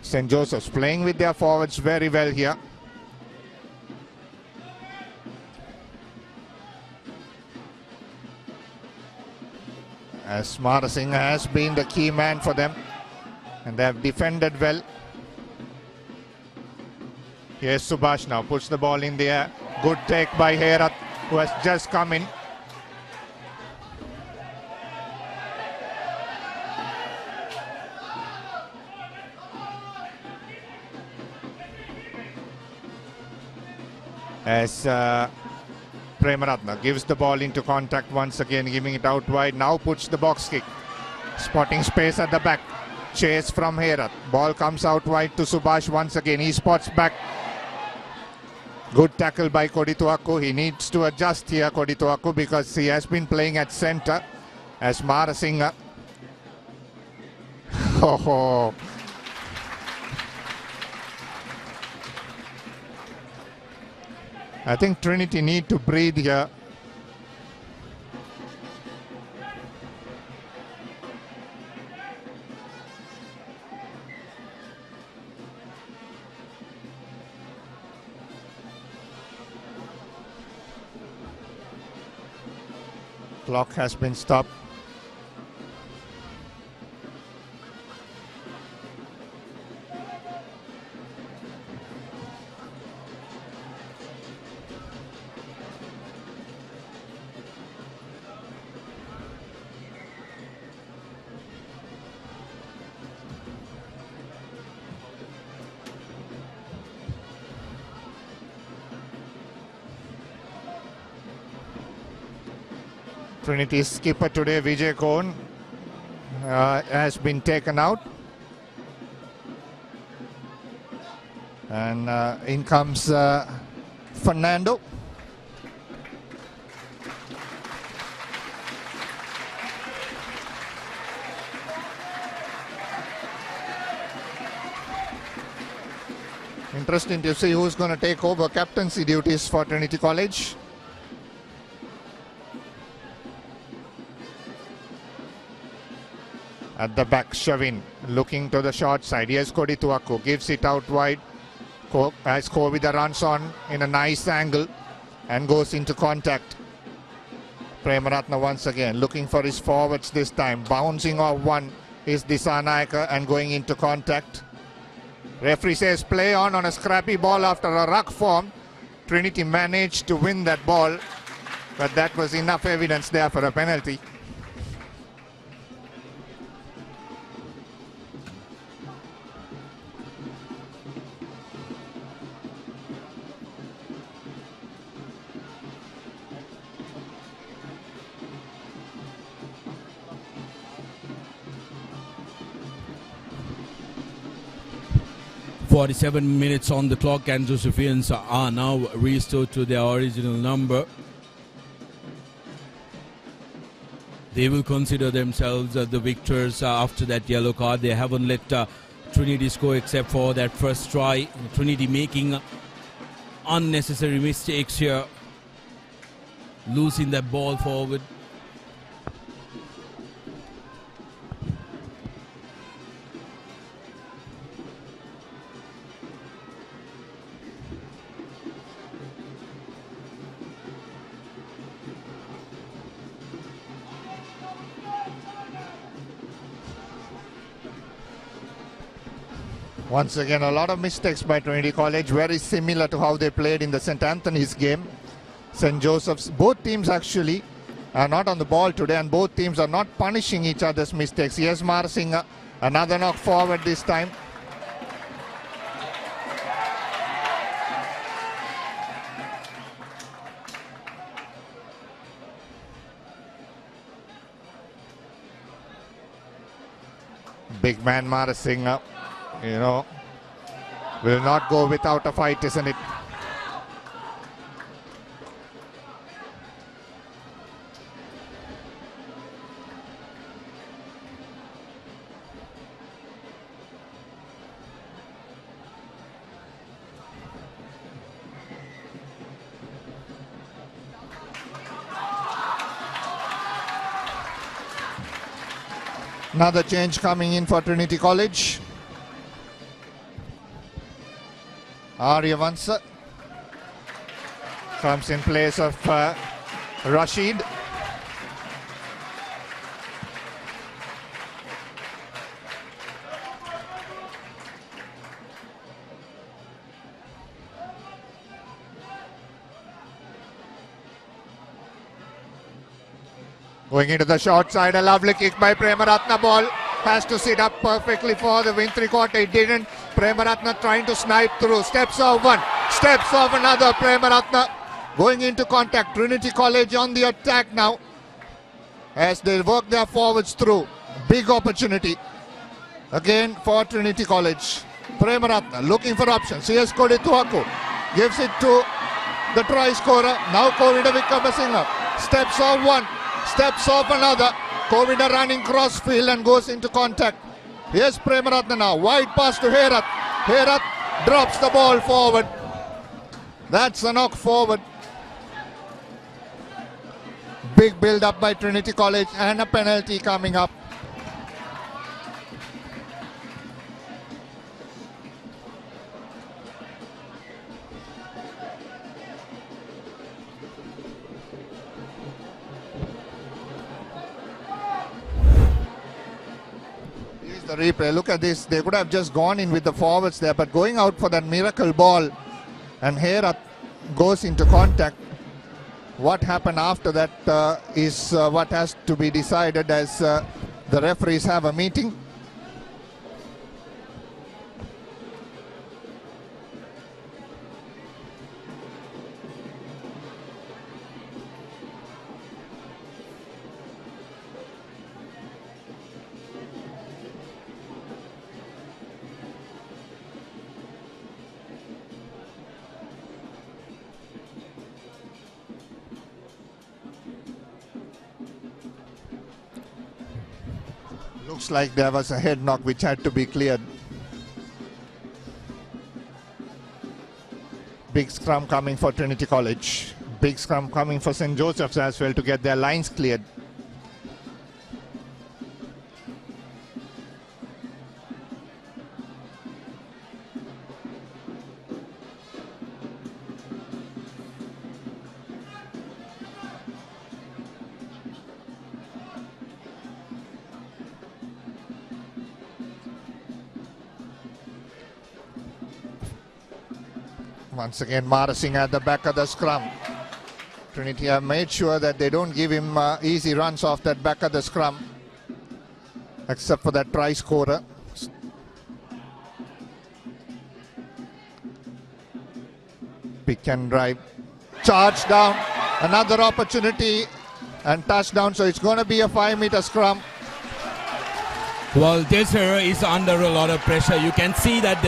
St. Joseph's playing with their forwards very well here. As Marasinghe has been the key man for them, and they have defended well. Here's Subhash now, puts the ball in the air. Good take by Herat, who has just come in. As Premaratna gives the ball into contact once again, giving it out wide. Now puts the box kick. Spotting space at the back. Chase from Herat. Ball comes out wide to Subhash once again. He spots back. Good tackle by Kodituaku. He needs to adjust here, Kodituaku, because he has been playing at center as Marasinghe. Oh. I think Trinity need to breathe here. Clock has been stopped. Trinity's skipper today, Vijay Kohn, has been taken out. And in comes Fernando. Interesting to see who's going to take over captaincy duties for Trinity College. At the back, Shavin looking to the short side. Here's Kodituaku, gives it out wide as Kovida runs on in a nice angle and goes into contact. Premaratna once again looking for his forwards this time. Bouncing off one is Disanaika and going into contact. Referee says play on a scrappy ball after a ruck form. Trinity managed to win that ball, but that was enough evidence there for a penalty. 47 minutes on the clock, and Josephians are now restored to their original number. They will consider themselves the victors after that yellow card. They haven't let Trinity score except for that first try. Trinity making unnecessary mistakes here, losing that ball forward. Once again, a lot of mistakes by Trinity College, very similar to how they played in the St. Anthony's game. St. Joseph's, both teams actually are not on the ball today, and both teams are not punishing each other's mistakes. Yes, Marasinghe, another knock forward this time. Big man Marasinghe, you know, will not go without a fight, isn't it? Another change coming in for Trinity College. Aryavansa comes in place of Rashid. Going into the short side, a lovely kick by Premaratna. Ball has to sit up perfectly for the win three-quarter. It didn't. Premaratna trying to snipe through. Steps of one, steps of another. Premaratna going into contact. Trinity College on the attack now as they work their forwards through. Big opportunity again for Trinity College. Premaratna looking for options. Here's Kodituaku. Gives it to the try scorer. Now Kovida Vikramasinghe. Steps of one. Steps off another. Kovida running cross field and goes into contact. Here's Premaratna now. Wide pass to Herath. Herath drops the ball forward. That's a knock forward. Big build up by Trinity College and a penalty coming up. The replay, look at this, they could have just gone in with the forwards there, but going out for that miracle ball, and Herath goes into contact. What happened after that is what has to be decided as the referees have a meeting. Looks like there was a head knock which had to be cleared. Big scrum coming for Trinity College. Big scrum coming for St. Joseph's as well to get their lines cleared. Once again, Marasinghe at the back of the scrum. Trinity have made sure that they don't give him easy runs off that back of the scrum, except for that try scorer. Pick and drive. Charge down. Another opportunity and touchdown. So it's going to be a 5-meter scrum. Well, Desir is under a lot of pressure. You can see that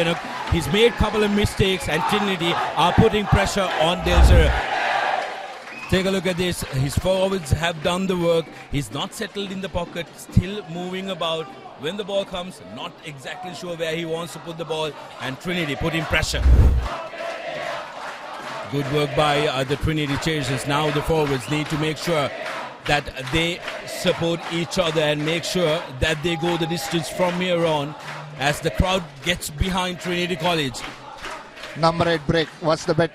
He's made a couple of mistakes and Trinity are putting pressure on Dilser. Take a look at this. His forwards have done the work. He's not settled in the pocket, still moving about. When the ball comes, not exactly sure where he wants to put the ball, and Trinity putting pressure. Good work by the Trinity chasers. Now the forwards need to make sure that they support each other and make sure that they go the distance from here on as the crowd gets behind Trinity College. Number 8 break. What's the bet?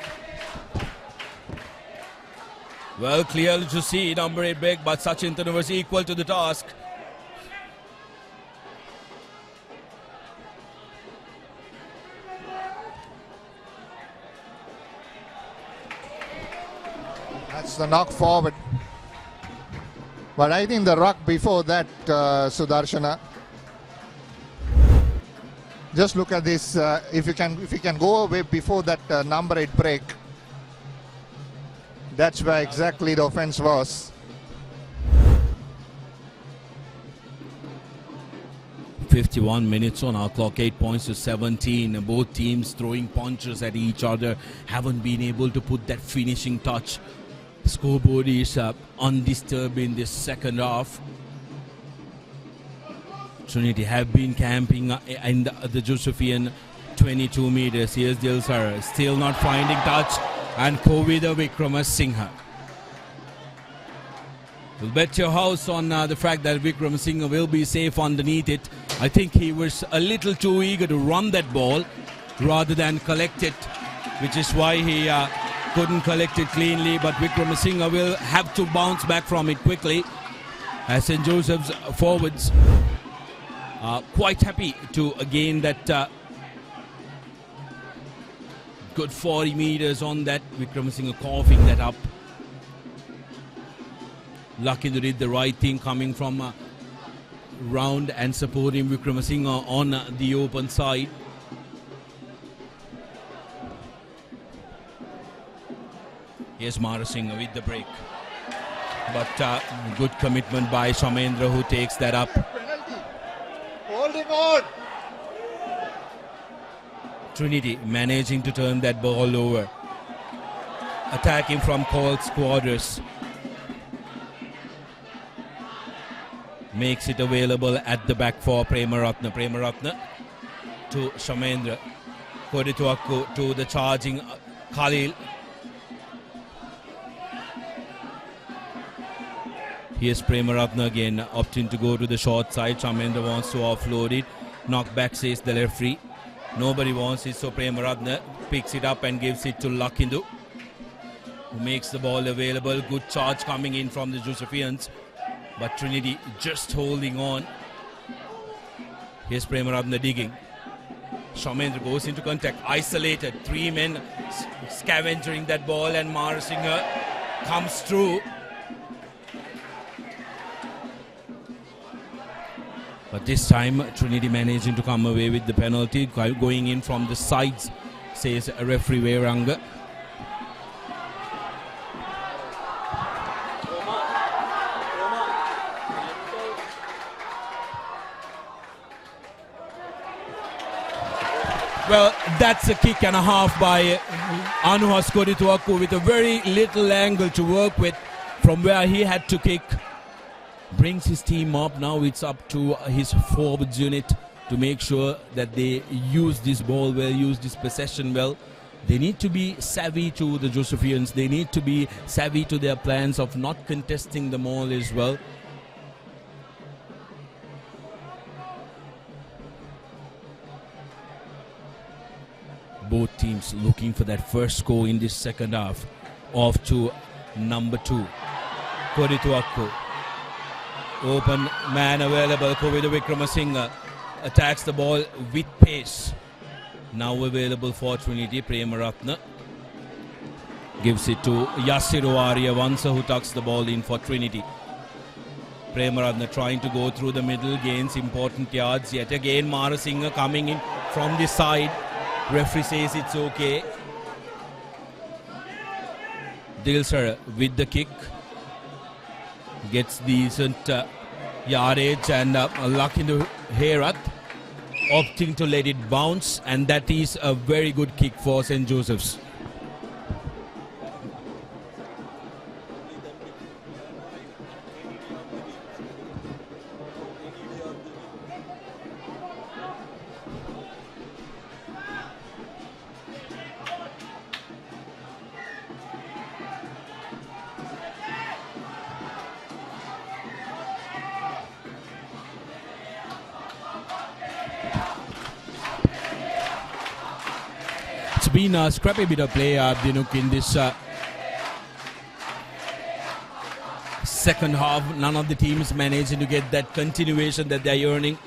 Well, clearly to see number 8 break, but Sachin Tanu was equal to the task. That's the knock forward. But I think the ruck before that, Sudarshana. Just look at this. If you can go away before that number 8 break, that's where exactly the offense was. 51 minutes on our clock, 8 points to 17. Both teams throwing punches at each other, haven't been able to put that finishing touch. Scoreboard is undisturbed in this second half. Trinity have been camping in the Josephian 22 meters. Here's Dilsar, still not finding touch, and Kovida Vikramasinghe. You'll bet your house on the fact that Vikramasinghe will be safe underneath it. I think he was a little too eager to run that ball rather than collect it, which is why he couldn't collect it cleanly. But Vikramasinghe will have to bounce back from it quickly, as St. Joseph's forwards are quite happy to gain that good 40 meters on that. Vikramasinghe coughing that up. Lucky to did the right thing, coming from round and supporting Vikramasinghe on the open side. Here's Marasinghe with the break. But good commitment by Shamendra, who takes that up. Holding on. Trinity managing to turn that ball over. Attacking from Colt's quarters. Makes it available at the back for Premaratne. Premaratne to Shamendra. Kodituakku to the charging Khalil. Here's Premaratne again, opting to go to the short side. Shamendra wants to offload it. Knockback, says the referee. Nobody wants it, so Premaratne picks it up and gives it to Lakindu, who makes the ball available. Good charge coming in from the Josephians, but Trinity just holding on. Here's Premaratne digging. Shamendra goes into contact, isolated. 3 men scavenging that ball, and Marasinghe comes through. But this time, Trinity managing to come away with the penalty, going in from the sides, says referee Veranga. Well, that's a kick and a half by Anuhas Kodituakku, with a very little angle to work with from where he had to kick. Brings his team up. Now it's up to his forwards unit to make sure that they use this ball well, use this possession well. They need to be savvy to the Josephians. They need to be savvy to their plans of not contesting the ball as well. Both teams looking for that first score in this second half. Off to number 2, Kodituakku. Open man available. Kovida Vikramasinghe attacks the ball with pace. Now available for Trinity. Premaratne gives it to Yasiru Aryavansa, who tucks the ball in for Trinity. Premaratne trying to go through the middle, gains important yards. Yet again Marasinghe coming in from the side. Referee says it's okay. Dilsar with the kick. Gets decent yardage and luck into Herat. opting to let it bounce, and that is a very good kick for St. Joseph's. It's been a scrappy bit of play, Dinuk, in this second half. None of the teams managing to get that continuation that they're yearning.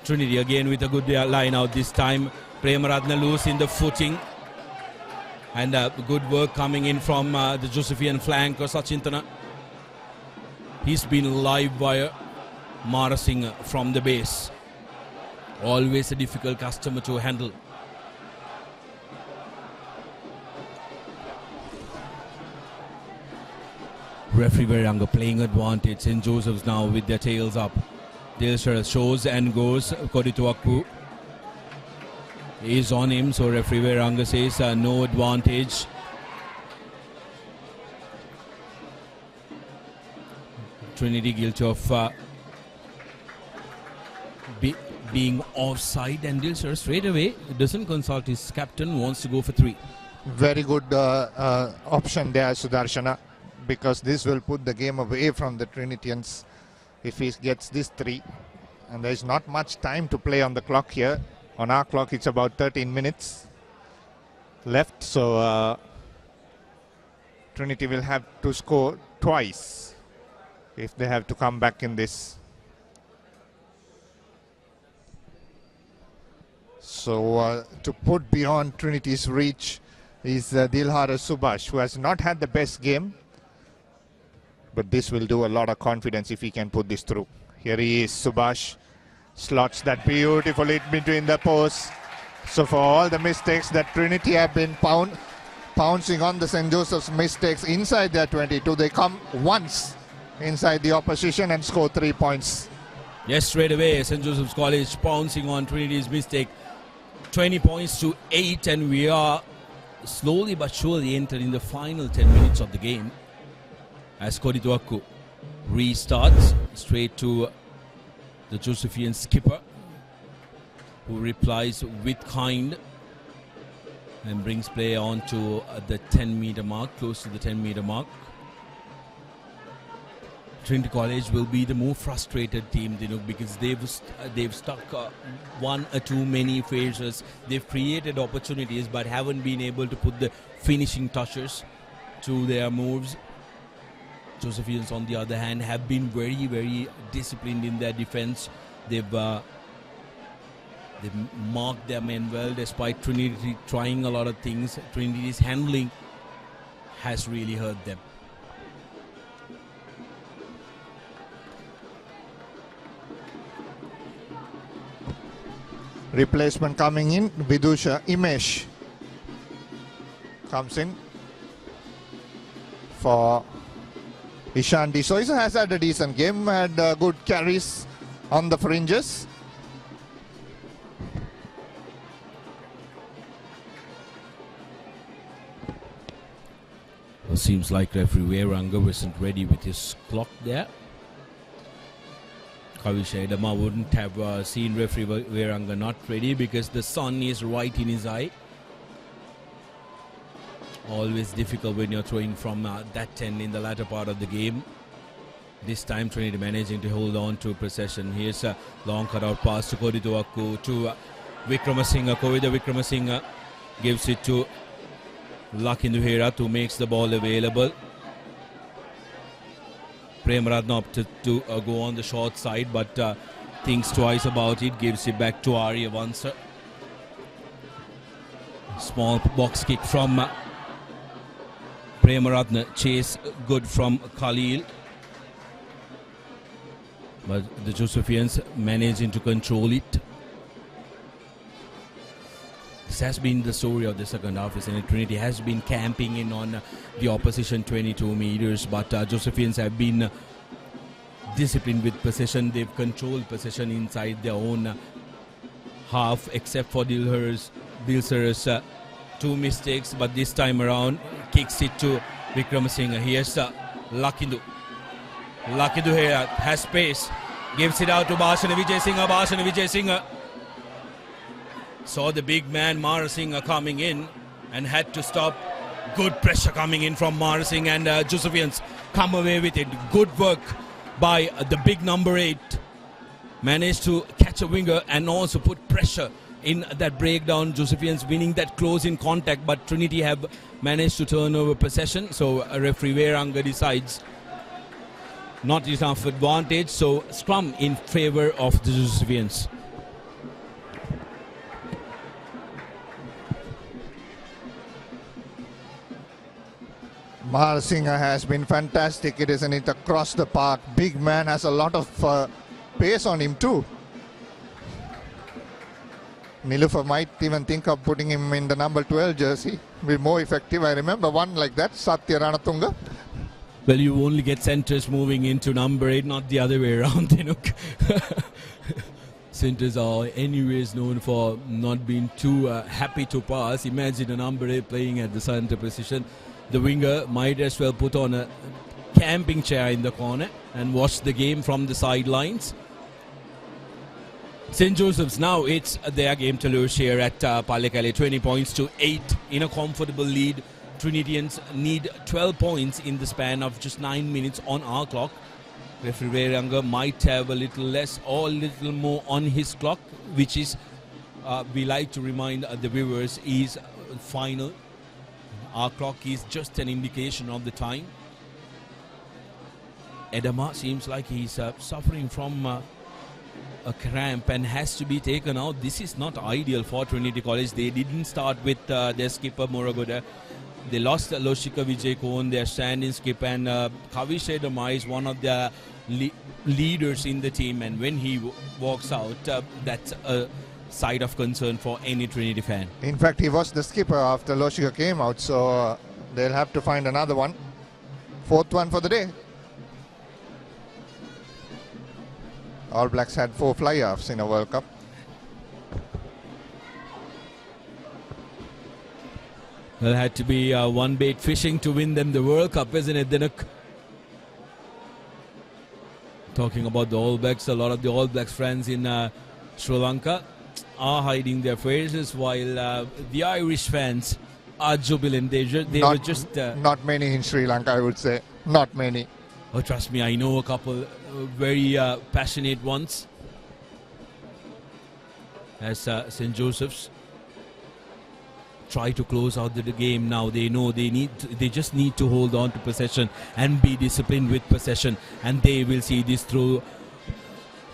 Trinity again with a good line out this time. Premaratna loose in the footing. And good work coming in from the Josephian flank of Sachintana. He's been live wire Marasing from the base. Always a difficult customer to handle. Referee Veranga playing advantage. St. Joseph's now with their tails up. Dilshara shows and goes. Kodituaku is on him, so referee Veranga says no advantage. Trinity guilty of being offside, and Dilshara straight away doesn't consult his captain, wants to go for 3. Very good option there, Sudarshana, because this will put the game away from the Trinitians if he gets this 3. And there's not much time to play on the clock here. On our clock, it's about 13 minutes left. So Trinity will have to score twice if they have to come back in this. So to put beyond Trinity's reach is Dilhara Subhash, who has not had the best game. But this will do a lot of confidence if he can put this through. Here he is, Subhash. Slots that beautifully between the posts. So for all the mistakes that Trinity have been pouncing on the St. Joseph's mistakes inside their 22, they come once inside the opposition and score 3 points. Yes, straight away, St. Joseph's College pouncing on Trinity's mistake. 20 points to 8, and we are slowly but surely entering the final 10 minutes of the game. As Kodituaku restarts straight to the Josephian skipper, who replies with kind and brings play on to the 10-meter mark, close to the 10-meter mark. Trinity College will be the more frustrated team, because they've stuck one or too many phases. They've created opportunities but haven't been able to put the finishing touches to their moves. Josephians, on the other hand, have been very, very disciplined in their defense. They've marked their men well despite Trinity trying a lot of things. Trinity's handling has really hurt them. Replacement coming in, Vidusha Imesh comes in for Ishan D'Souza. Has had a decent game, had good carries on the fringes. It seems like referee Veranga wasn't ready with his clock there. Kavisha Edama wouldn't have seen referee Veranga not ready because the sun is right in his eye. Always difficult when you're throwing from that 10 in the latter part of the game. This time Trinity managing to hold on to possession. Here's a long cutout pass to Kodituaku to Vikramasinghe. Kovida Vikramasinghe gives it to Lakinduhera, who makes the ball available. Premaratna opted to go on the short side, but thinks twice about it. Gives it back to Aryavansa. Small box kick from Premaratna. Chase good from Khalil. But the Josephians managing to control it. This has been the story of the second half, isn't it? Trinity has been camping in on the opposition 22 meters, but Josephians have been disciplined with possession. They've controlled possession inside their own half, except for Dilsar's two mistakes, but this time around kicks it to Vikramasinghe. Here's Lakindu. Lakindu here has space, gives it out to Bhashana Vijayasinghe. Bhashana Vijayasinghe saw the big man Marasinghe coming in and had to stop. Good pressure coming in from Marasinghe, and Josephians come away with it. Good work by the big number 8. Managed to catch a winger and also put pressure in that breakdown. Josephians winning that close in contact, but Trinity have managed to turn over possession. So referee Veranga decides not enough advantage. So scrum in favour of the Josephians. Marasinghe has been fantastic, isn't it, across the park. Big man has a lot of pace on him too. Nilufer might even think of putting him in the number 12 jersey. Be more effective. I remember one like that, Satya Ranatunga. Well, you only get centres moving into number 8, not the other way around. Centres are anyways known for not being too happy to pass. Imagine a number 8 playing at the centre position. The winger might as well put on a camping chair in the corner and watch the game from the sidelines. St. Joseph's, now it's their game to lose here at Pallekele. 20 points to 8 in a comfortable lead. Trinitians need 12 points in the span of just 9 minutes on our clock. Referee Veranga might have a little less or a little more on his clock, which is, we like to remind the viewers, is final. Our clock is just an indication of the time. Edama seems like he's suffering from a cramp and has to be taken out. This is not ideal for Trinity College. They didn't start with their skipper Moragoda. They lost Loshika Vijay Kohn, their stand-in skipper, and Kavish Edama is one of the leaders in the team, and when he walks out, that's a side of concern for any Trinity fan. In fact, he was the skipper after Loshika came out, so they'll have to find another one. 4th one for the day. All Blacks had 4 fly-offs in a World Cup. Well, it had to be one bait fishing to win them the World Cup, isn't it, Dinuk? Talking about the All Blacks, a lot of the All Blacks friends in Sri Lanka are hiding their faces, while the Irish fans are jubilant. They were just... not many in Sri Lanka, I would say. Not many. Oh, trust me, I know a couple very passionate ones. As St. Joseph's try to close out the game now. They know they just need to hold on to possession and be disciplined with possession, and they will see this through.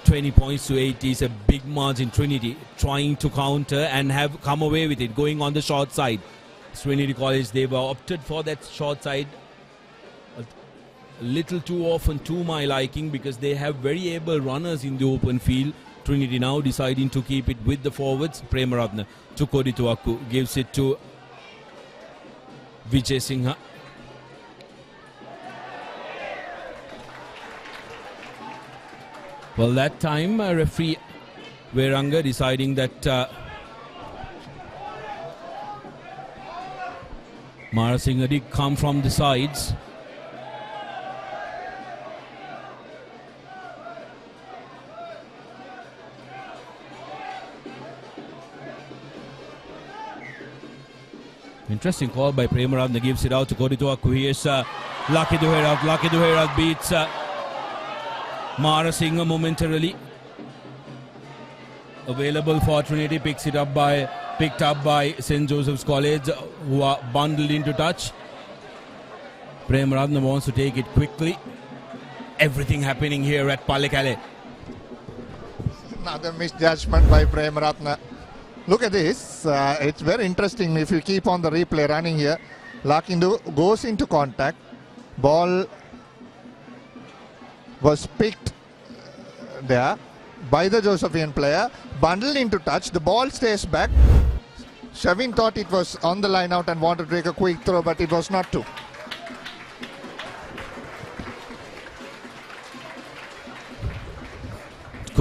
20 points to 8 is a big margin. Trinity trying to counter and have come away with it, going on the short side. Trinity College, they were opted for that short side a little too often to my liking, because they have very able runners in the open field. Trinity now deciding to keep it with the forwards. Premaratne to Kodituaku, gives it to Vijayasinghe. Well, that time referee Veranga deciding that Marasinghe did come from the sides. Interesting call by Premaratne, gives it out to Kodituaku. Here's Lucky Duherat. Lucky Duherat beats Marasinghe momentarily. Available for Trinity, picked up by St. Joseph's College, who are bundled into touch. Premaratne wants to take it quickly. Everything happening here at Pallekele. Another misjudgment by Premaratne. Look at this. It's very interesting if you keep on the replay running here. Lakindu goes into contact. Ball was picked there by the Josephian player. Bundled into touch. The ball stays back. Shavin thought it was on the line out and wanted to take a quick throw, but it was not to.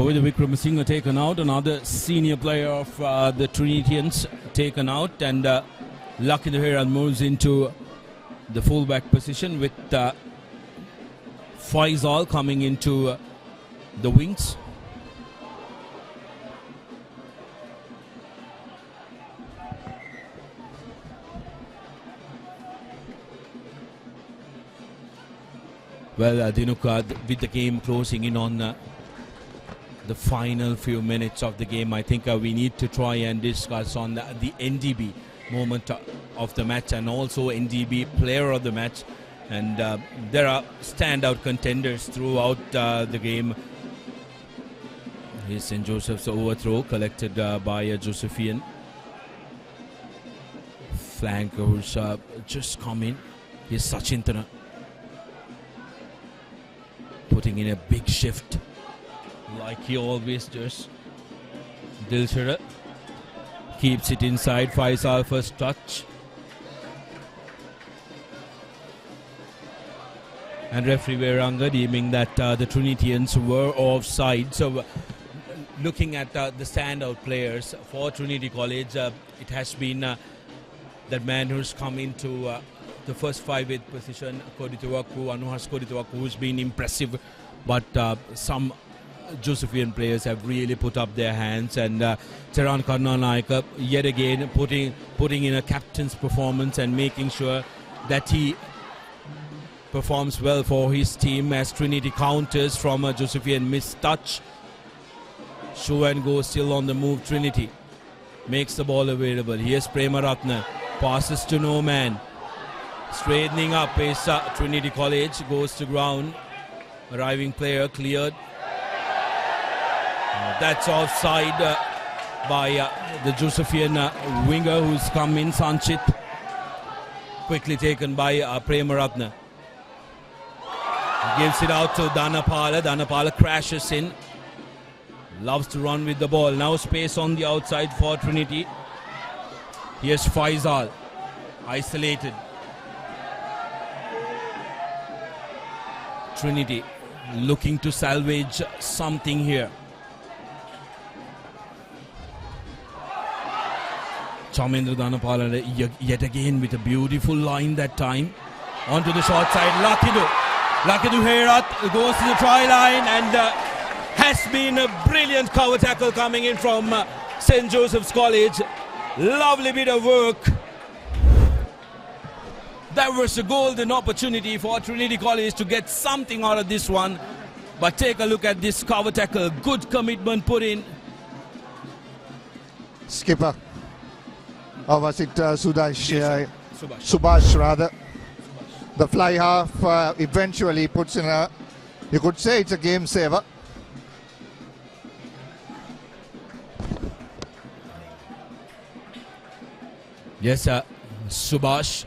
Kovind Wickramasinghe taken out. Another senior player of the Trinitians taken out. And Lucky Duhera moves into the fullback position with Faisal coming into the wings. Well, Dinuka, with the game closing in on the final few minutes of the game, I think we need to try and discuss on the NDB moment of the match and also NDB player of the match. And there are standout contenders throughout the game. Here's St. Joseph's overthrow collected by Josephian. Flanker who's just come in. Here's Sachintana, putting in a big shift like he always does. Dilshara keeps it inside. Faisal first touch. And referee Veranga deeming that the Trinitians were offside. So looking at the standout players for Trinity College, it has been that man who's come into the first 5-8 position, Anuhas Kodituaku, who's been impressive, but some Josephian players have really put up their hands, and Teran Karnanaika yet again putting in a captain's performance and making sure that he performs well for his team as Trinity counters from a Josephian missed touch. Show and go still on the move. Trinity makes the ball available. Here's Premaratne, passes to no man. Straightening up is Trinity College, goes to ground. Arriving player cleared. That's offside by the Josephian winger who's come in, Sanchit. Quickly taken by Premaratne. Gives it out to Dhanapala. Dhanapala crashes in. Loves to run with the ball. Now space on the outside for Trinity. Here's Faisal. Isolated. Trinity looking to salvage something here. Chaumendra Dhanapala yet again with a beautiful line that time. Onto the short side. Lakidu Herat goes to the try line and has been a brilliant cover tackle coming in from St. Joseph's College. Lovely bit of work. That was a golden opportunity for Trinity College to get something out of this one. But take a look at this cover tackle. Good commitment put in. Skipper. Or was it Subash rather. The fly half eventually puts in a, you could say it's a game saver. Yes, Subhash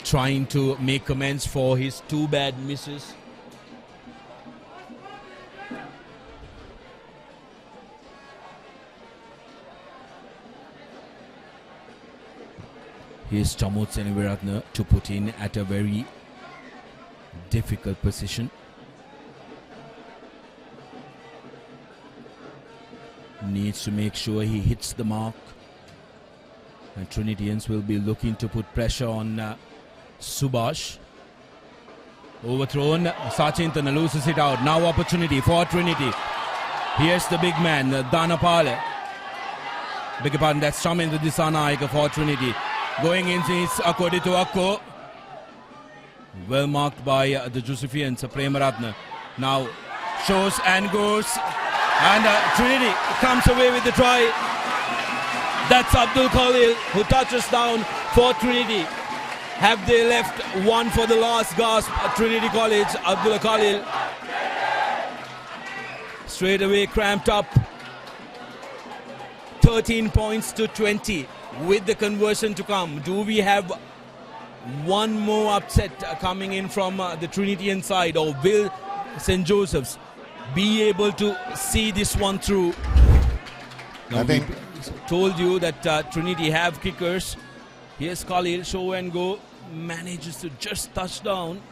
trying to make amends for his two bad misses. Here's Chamut Seneviratne to put in at a very difficult position. Needs to make sure he hits the mark. And Trinitians will be looking to put pressure on Subhash. Overthrown. Sachintana loses it out. Now opportunity for Trinity. Here's the big man, Dhanapala. Beg your pardon, that's Chaumendra Disanaika for Trinity. Going into his Akodituaku. Well marked by the Josephians, Premaratne. Now shows and goes. And Trinity comes away with the try. That's Abdul Khalil who touches down for Trinity. Have they left one for the last gasp at Trinity College? Abdul Khalil straight away cramped up. 13 points to 20 with the conversion to come. Do we have one more upset coming in from the Trinitian side, or will St. Joseph's be able to see this one through? Now, I think told you that Trinity have kickers. Here's Khalil, show and go, manages to just touch down.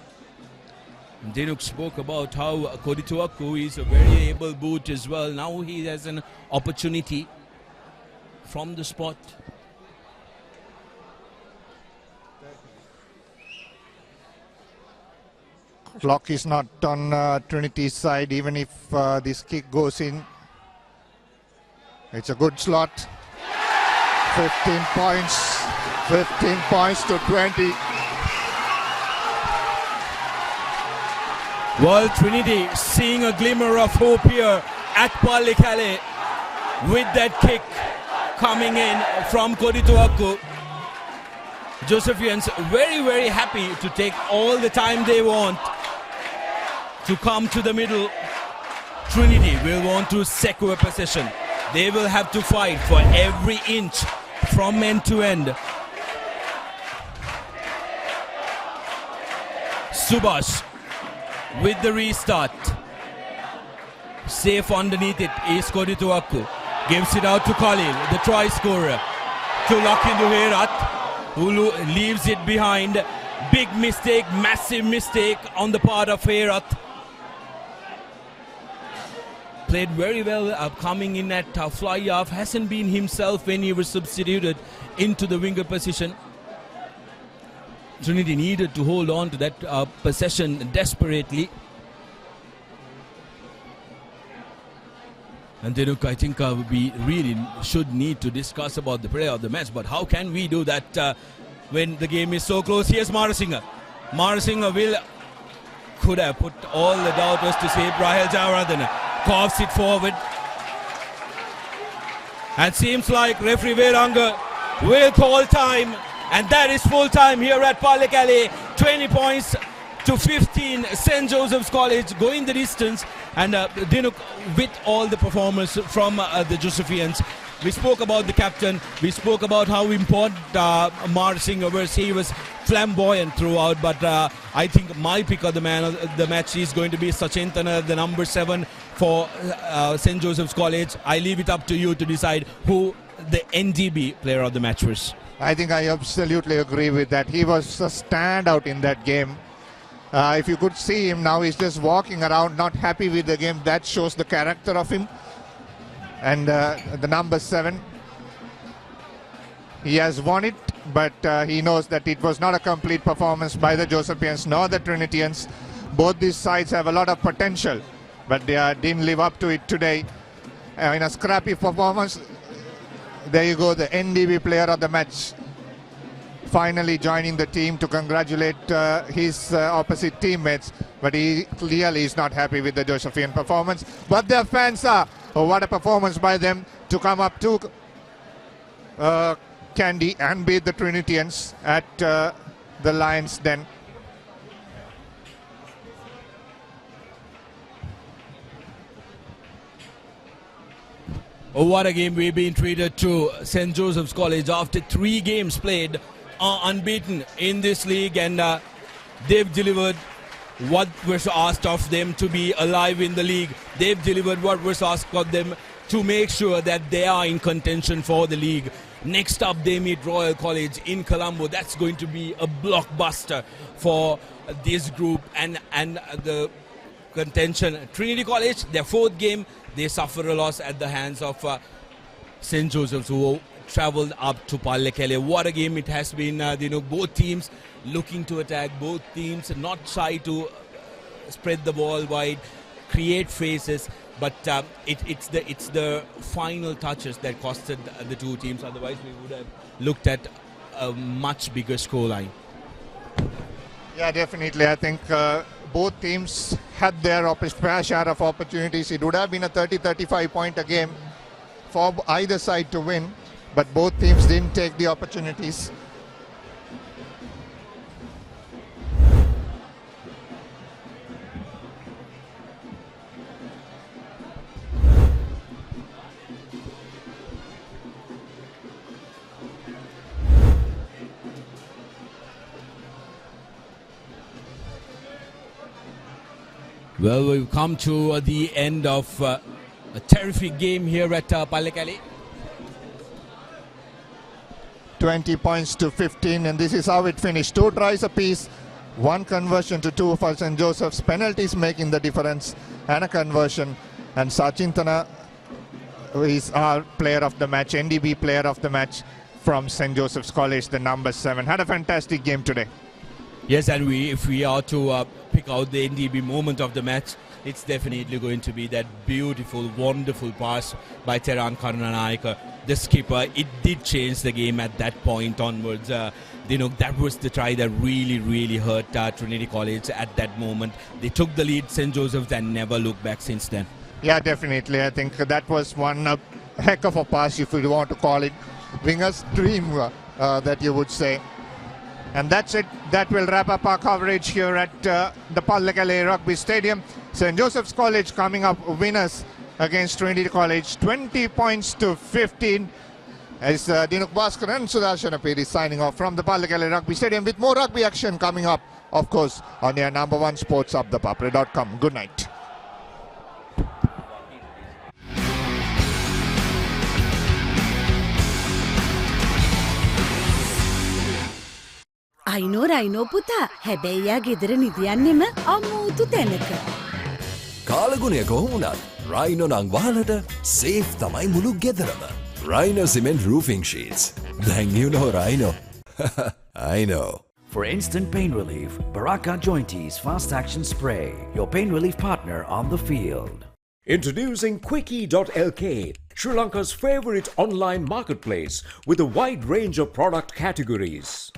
Dinuk spoke about how Kodituaku is a very able boot as well. Now he has an opportunity from the spot. Clock is not on Trinity's side, even if this kick goes in. It's a good slot. 15 points. 15 points to 20. Well, Trinity seeing a glimmer of hope here at Palikale with that kick coming in from Kodituaku. Josephians very, very happy to take all the time they want to come to the middle. Trinity will want to secure possession. They will have to fight for every inch from end to end. Subhash with the restart. Safe underneath it is Kodituaku. Gives it out to Khalil, the try scorer. To Lakindu Herat, who leaves it behind. Big mistake, massive mistake on the part of Herat. Played very well coming in at fly off. Hasn't been himself when he was substituted into the winger position. Trinity needed to hold on to that possession desperately. And Dinuk, I think we really should need to discuss about the player of the match. But how can we do that when the game is so close? Here's Marasinga. Marasinga could have put all the doubters to save Rahel Javaradhan. Coughs it forward. And seems like referee Veranga will call time. And that is full time here at Palikale. 20 points to 15. St. Joseph's College going the distance. And Dinuk with all the performance from the Josephians. We spoke about the captain. We spoke about how important Marasinga was. He was flamboyant throughout. But I think my pick of the man of the match is going to be Sachintana, the number 7 for St. Joseph's College. I leave it up to you to decide who the NDB player of the match was. I think I absolutely agree with that. He was a standout in that game. If you could see him now, he's just walking around, not happy with the game. That shows the character of him. And the number 7, he has won it, but he knows that it was not a complete performance by the Josephians nor the Trinitians. Both these sides have a lot of potential, but they didn't live up to it today. In a scrappy performance, there you go, the NDB player of the match finally joining the team to congratulate his opposite teammates, but he clearly is not happy with the Josephian performance. But their fans are. Oh, what a performance by them to come up to Kandy and beat the Trinitians at the Lions Den. Oh, what a game we've been treated to. St. Joseph's College, after 3 games played, are unbeaten in this league, and they've delivered what was asked of them to be alive in the league. They've delivered what was asked of them to make sure that they are in contention for the league. Next up, they meet Royal College in Colombo. That's going to be a blockbuster for this group and the contention. Trinity College, their 4th game, they suffer a loss at the hands of St. Joseph's, who travelled up to Palikale. What a game it has been. Both teams looking to attack, both teams not shy to spread the ball wide, create faces, but it's the final touches that costed the two teams. Otherwise, we would have looked at a much bigger scoreline. Yeah, definitely. I think both teams had their fair share of opportunities. It would have been a 30-35 point a game for either side to win, but both teams didn't take the opportunities. Well, we've come to the end of a terrific game here at Palikale. 20 points to 15, and this is how it finished. 2 tries apiece One conversion to two for St. Joseph's. Penalties making the difference, and a conversion. And Sachintana is our player of the match, NDB player of the match from St. Joseph's College, the number 7. Had a fantastic game today. Yes, and if we are to pick out the NDB moment of the match, it's definitely going to be that beautiful, wonderful pass by Teran Karunanayaka, the skipper. It did change the game at that point onwards. That was the try that really hurt Trinity College at that moment. They took the lead, St. Joseph's, and never looked back since then. Yeah, definitely. I think that was one heck of a pass, if you want to call it winger's dream, that you would say. And that's it. That will wrap up our coverage here at the Pallekele Rugby Stadium. St. Joseph's College coming up winners against Trinity College, 20 points to 15. As Dinuk Bhaskar and Sudarshan Apiri signing off from the Pallekele Rugby Stadium with more rugby action coming up, of course, on your number one sports hub, thepapare.com. Good night. අයිනෝ පුතා හැබැයියා ගෙදර නිදියන්නෙම අමූතු තැනක. කාලගුණය කොහොමුණත් Rhino නං වාලට safe තමයි මුළු ගෙදරම. Rhino Cement Roofing Sheets. Then you know Rhino. I know. For instant pain relief, Baraka Jointies Fast Action Spray, your pain relief partner on the field. Introducing Quickie.lk, Sri Lanka's favorite online marketplace with a wide range of product categories.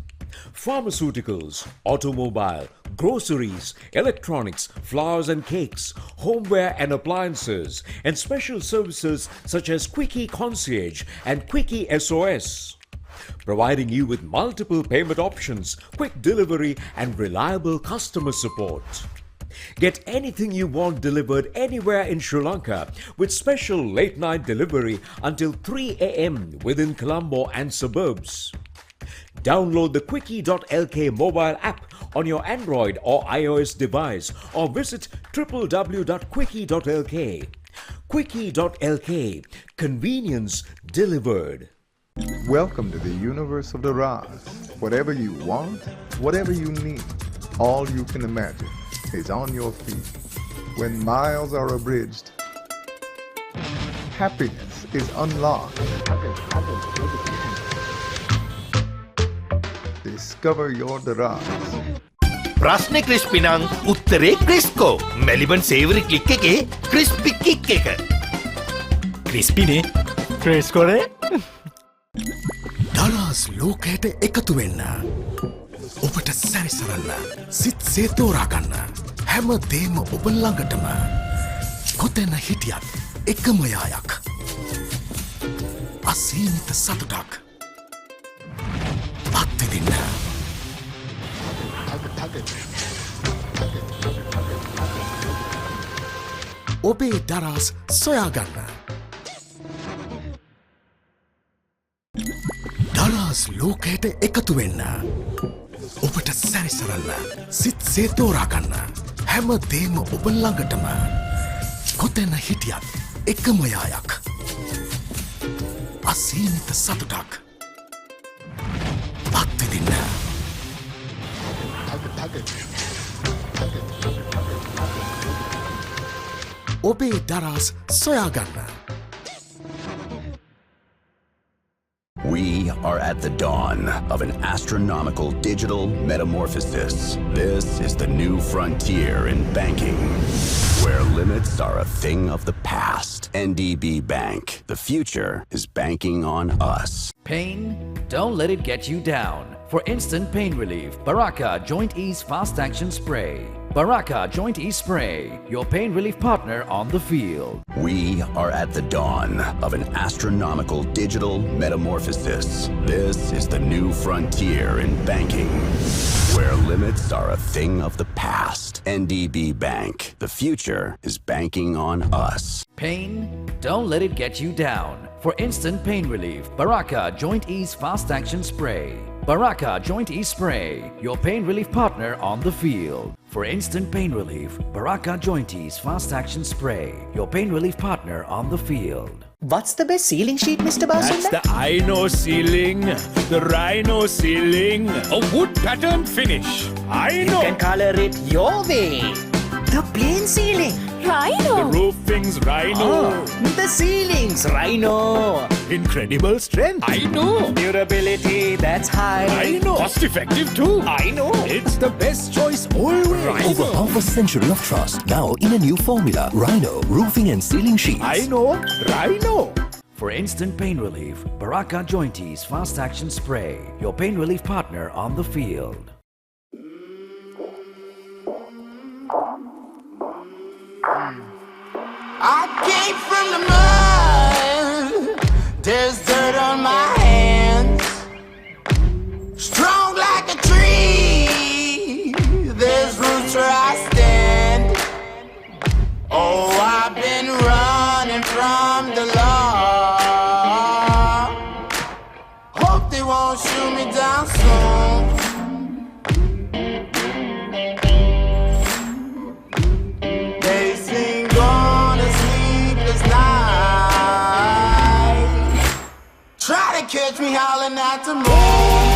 Pharmaceuticals, automobile, groceries, electronics, flowers and cakes, homeware and appliances, and special services such as Quickie Concierge and Quickie SOS. Providing you with multiple payment options, quick delivery, and reliable customer support. Get anything you want delivered anywhere in Sri Lanka with special late night delivery until 3 a.m. within Colombo and suburbs. Download the Quickie.lk mobile app on your Android or iOS device or visit www.quickie.lk. Quickie.lk, convenience delivered. Welcome to the universe of the Raz. Whatever you want, whatever you need, all you can imagine is on your feet. When miles are abridged, happiness is unlocked. Discover your Daraz. ප්‍රශ්නේ crispy නම් උත්තරේ ක්‍රිස්කෝ. Maliban සේවරි click එකේ crispy kick එක. ක්‍රිස්පිනේ ක්‍රිස්කෝනේ. ඩලාස් ලෝකයට එකතු වෙන්න. ඔබට සැරිසරන්න. සිත්සේ තෝරාගන්න. හැම දේම ඔබ ළඟටම. කොතැන හිටියත් එකම යායක්. අසීමිත සතුටක්. අත්විඳින්න. ඔබේ දරස් සොයාගන්න. දරස් ලෝකයට එකතු වෙන්න. ඔබට සැරිසරන්න. සිත්සේ තෝරාගන්න. හැම දේම ඔබ ළඟටම. කොතැන හිටියත් එකම යායක්. අසීමිත සතුටක්. අත්විඳින්න. ඔබේ දරස් සොයාගන්න. We are at the dawn of an astronomical digital metamorphosis. This is the new frontier in banking, where limits are a thing of the past. NDB Bank. The future is banking on us. Pain? Don't let it get you down. For instant pain relief, Baraka Joint Ease Fast Action Spray. Baraka Joint Ease Spray, your pain relief partner on the field. We are at the dawn of an astronomical digital metamorphosis. This is the new frontier in banking, where limits are a thing of the past. NDB Bank. The future is banking on us. Pain? Don't let it get you down. For instant pain relief, Baraka Joint Ease Fast Action Spray. Baraka Joint Ease Spray, your pain relief partner on the field. For instant pain relief, Baraka Joint Ease Fast Action Spray. Your pain relief partner on the field. What's the best ceiling sheet, Mr. Basunda? That's the Ino ceiling, the Rhino ceiling, a wood pattern finish. I know. You can color it your way. The plain ceiling. Rhino. The roofing's Rhino. The ceiling's Rhino. Incredible strength. I know. Durability that's high. I know. Cost effective too. I know. It's the best choice always. Over half a century of trust, now in a new formula. Rhino Roofing and Ceiling Sheets. I know. Rhino. For instant pain relief, Baraka Joint Ease Fast Action Spray. Your pain relief partner on the field. I came from the mud. There's dirt on my hands. Strong like a tree. There's roots where I stand. Oh, I've been running from the law. Hope they won't shoot me down soon. Try to catch me howling at the moon.